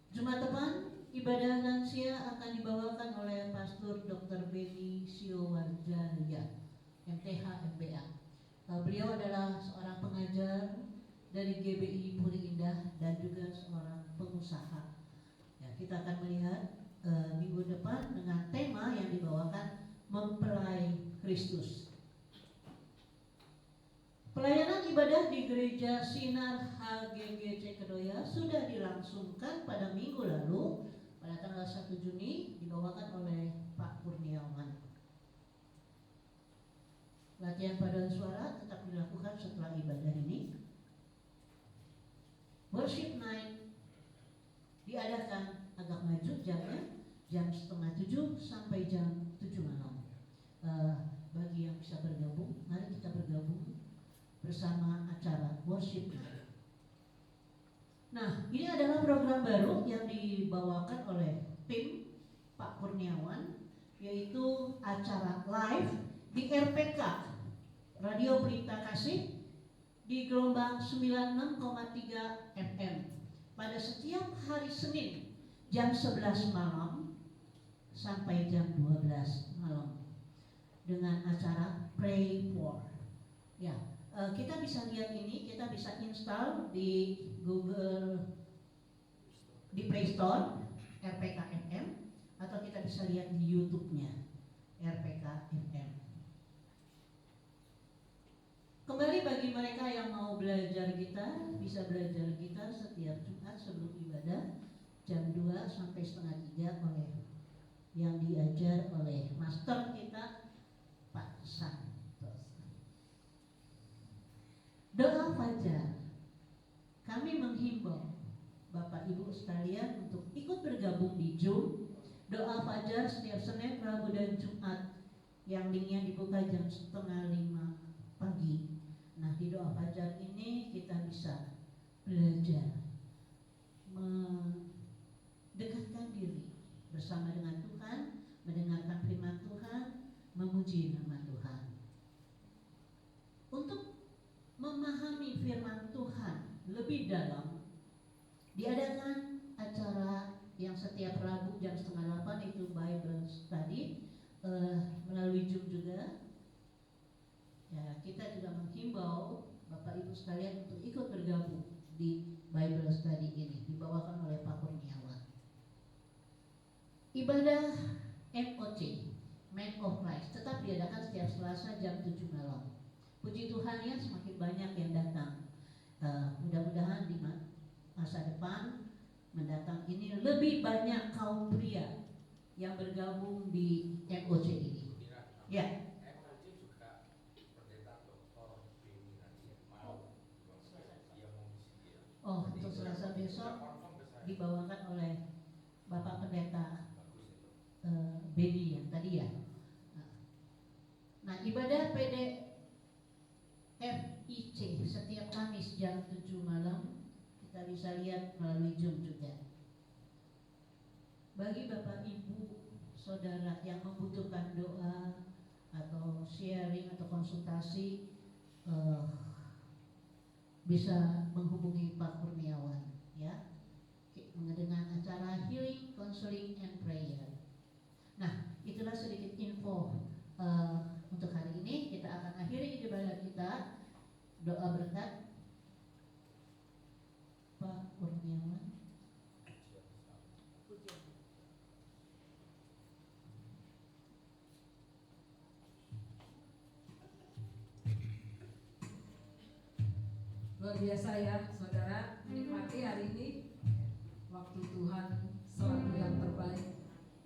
Jumat depan ibadah lansia akan dibawakan oleh Pastor Dr. Beni Siowarjaya, MTH MBA. Beliau adalah seorang pengajar dari GBI Puri Indah dan juga seorang pengusaha. Ya, kita akan melihat minggu depan dengan tema yang dibawakan mempelai Kristus. Pelayanan ibadah di Gereja Sinar HGGC Kedoya sudah dilangsungkan pada minggu lalu pada tanggal 1 Juni dibawakan oleh Pak Kurniawan. Latihan paduan suara tetap dilakukan setelah ibadah ini. Worship night diadakan agak maju jamnya, jam 6:30 sampai jam 7 malam. Bagi yang bisa bergabung, mari kita bergabung bersama acara worship. Nah, ini adalah program baru yang dibawakan oleh tim Pak Kurniawan, yaitu acara live di RPK Radio Pelita Kasih di gelombang 96,3 FM pada setiap hari Senin jam 11 malam sampai jam 12 malam dengan acara Pray For. Ya, kita bisa lihat ini, kita bisa install di Google, di Play Store RPK FM, atau kita bisa lihat di YouTube-nya RPK FM. Kembali bagi mereka yang mau belajar gitar, bisa belajar gitar setiap Jumat sebelum ibadah jam 2 sampai setengah 3 oleh yang diajar oleh master kita Pak Santos. Doa fajar, kami menghimbau Bapak Ibu sekalian untuk ikut bergabung di Zoom doa fajar setiap Senin, Rabu dan Jumat yang linknya dibuka jam 4:30 pagi. Nah, di doa fajar ini kita bisa belajar mendekatkan diri bersama dengan Tuhan, mendengarkan firman Tuhan, memuji nama Tuhan. Untuk memahami firman Tuhan lebih dalam, diadakan acara yang setiap Rabu jam 7:30 itu Bible Study melalui Zoom juga. Ya, kita juga menghimbau Bapak Ibu sekalian untuk ikut bergabung di Bible Study ini, dibawakan oleh Pak Kurniawan. Ibadah MOC, Man of Christ, tetap diadakan setiap Selasa jam 7 malam. Puji Tuhan ya, semakin banyak yang datang. Mudah-mudahan di masa depan mendatang ini lebih banyak kaum pria yang bergabung di MOC ini. Ya. Oh, untuk Selasa besok dibawakan oleh Bapak Pendeta Beni yang tadi ya. Nah, ibadah PDFIC Kamis jam 7 malam. Kita bisa lihat melalui Zoom juga. Bagi Bapak Ibu Saudara yang membutuhkan doa atau sharing atau konsultasi, bisa menghubungi Pak Kurniawan ya, dengan acara Healing, Counseling, and Prayer. Nah, itulah sedikit info untuk hari ini. Kita akan akhiri ibadah kita. Doa berkat Pak Kurniawan. Luar biasa ya saudara, menikmati hari ini waktu Tuhan selalu yang terbaik.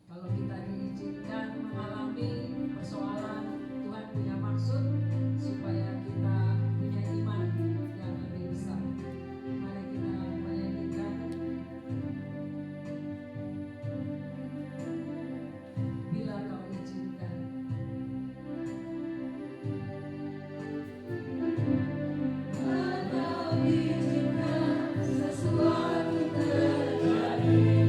Kalau kita diizinkan mengalami persoalan, Tuhan punya maksud supaya kita punya iman yang lebih besar. Mari kita menyanyikan Bila Kau Izinkan. Sesuatu terjadi.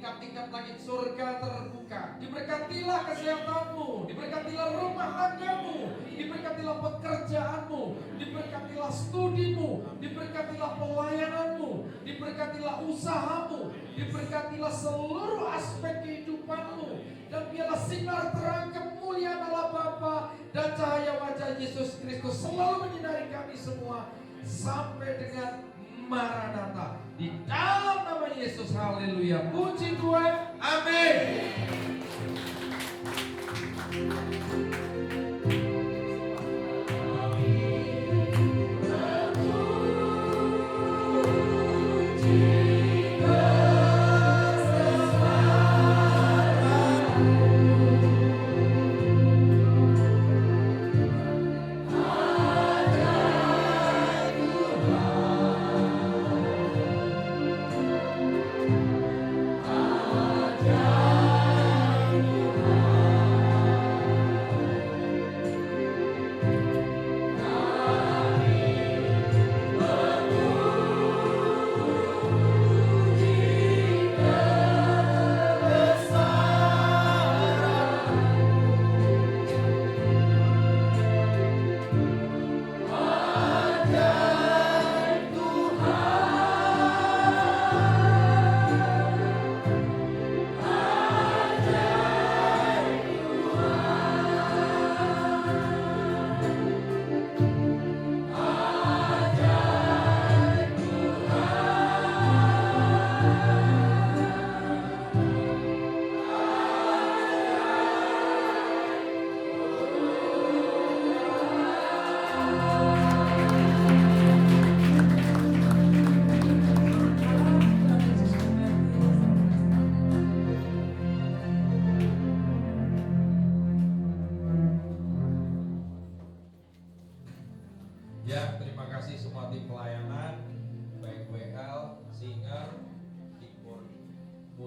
tingkat-tingkat langit surga terbuka. Diberkatilah kesehatanmu, diberkatilah rumah tanggamu, diberkatilah pekerjaanmu, diberkatilah studimu, diberkatilah pelayananmu, diberkatilah usahamu, diberkatilah seluruh aspek kehidupanmu. Dan biarlah sinar terang kemuliaan Allah Bapa dan cahaya wajah Yesus Kristus selalu menyinari kami semua sampai dengan Maranatha. Di dalam nama Yesus, haleluya. Puji Tuhan, amin.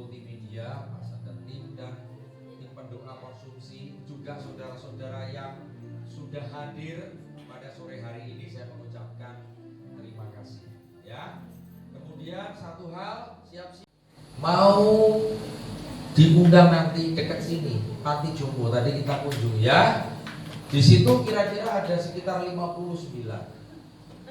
multimedia, Pak Sadar Tim dan tim pendoa konsumsi, juga saudara-saudara yang sudah hadir pada sore hari ini, saya mengucapkan terima kasih. Ya. Kemudian satu hal, siap-siap mau diundang nanti dekat sini, panti jompo tadi kita kunjungi ya. Di situ kira-kira ada sekitar 59.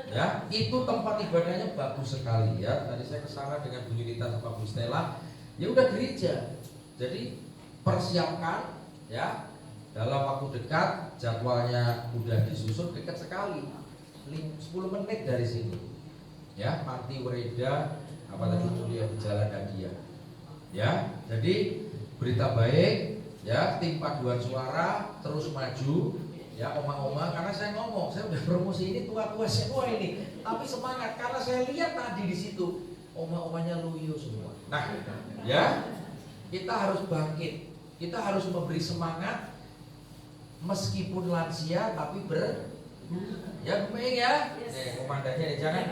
Ya, itu tempat ibadahnya bagus sekali ya. Tadi saya kesana dengan Bu Yunita sama Bu Stella. Ya udah gereja. Jadi persiapkan ya. Dalam waktu dekat jadwalnya udah disusun, dekat sekali. 10 menit dari sini. Ya, Panti Wereda apa tadi kuliah di Jalan Dagia. Ya, jadi berita baik ya, tim paduan suara terus maju. Ya, oma-oma, karena saya ngomong, saya udah promosi ini tua-tua semua ini, tapi semangat karena saya lihat tadi di situ oma-omanya luyu semua. Nah, ya, kita harus bangkit, kita harus memberi semangat meskipun lansia tapi ya kepengen ya, komandannya jangan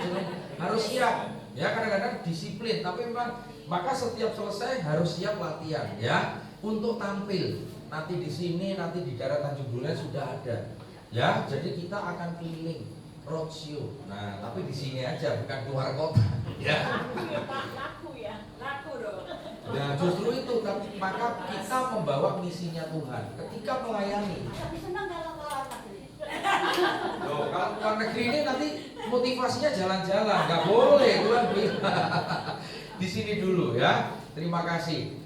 harus siap. Ya, kadang-kadang disiplin, tapi memang maka setiap selesai harus siap latihan ya untuk tampil. Nanti di sini, nanti di daerah Tanjung Bulan sudah ada. Ya, jadi kita akan keliling roadshow. Nah, tapi di sini aja, bukan keluar kota. Ya. Laku ya, laku dong. Nah, justru itu maka kita membawa misinya Tuhan ketika melayani. Tapi senang kalau keluar negeri. Loh, kalau keluar negeri ini nanti motivasinya jalan-jalan, nggak boleh Tuhan bilang. Di sini dulu ya. Terima kasih.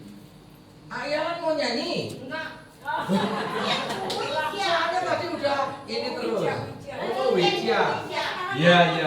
Ayalan mau nyanyi? Enggak. Soalnya tadi udah ini terus. Oh, Widya. Iya, iya.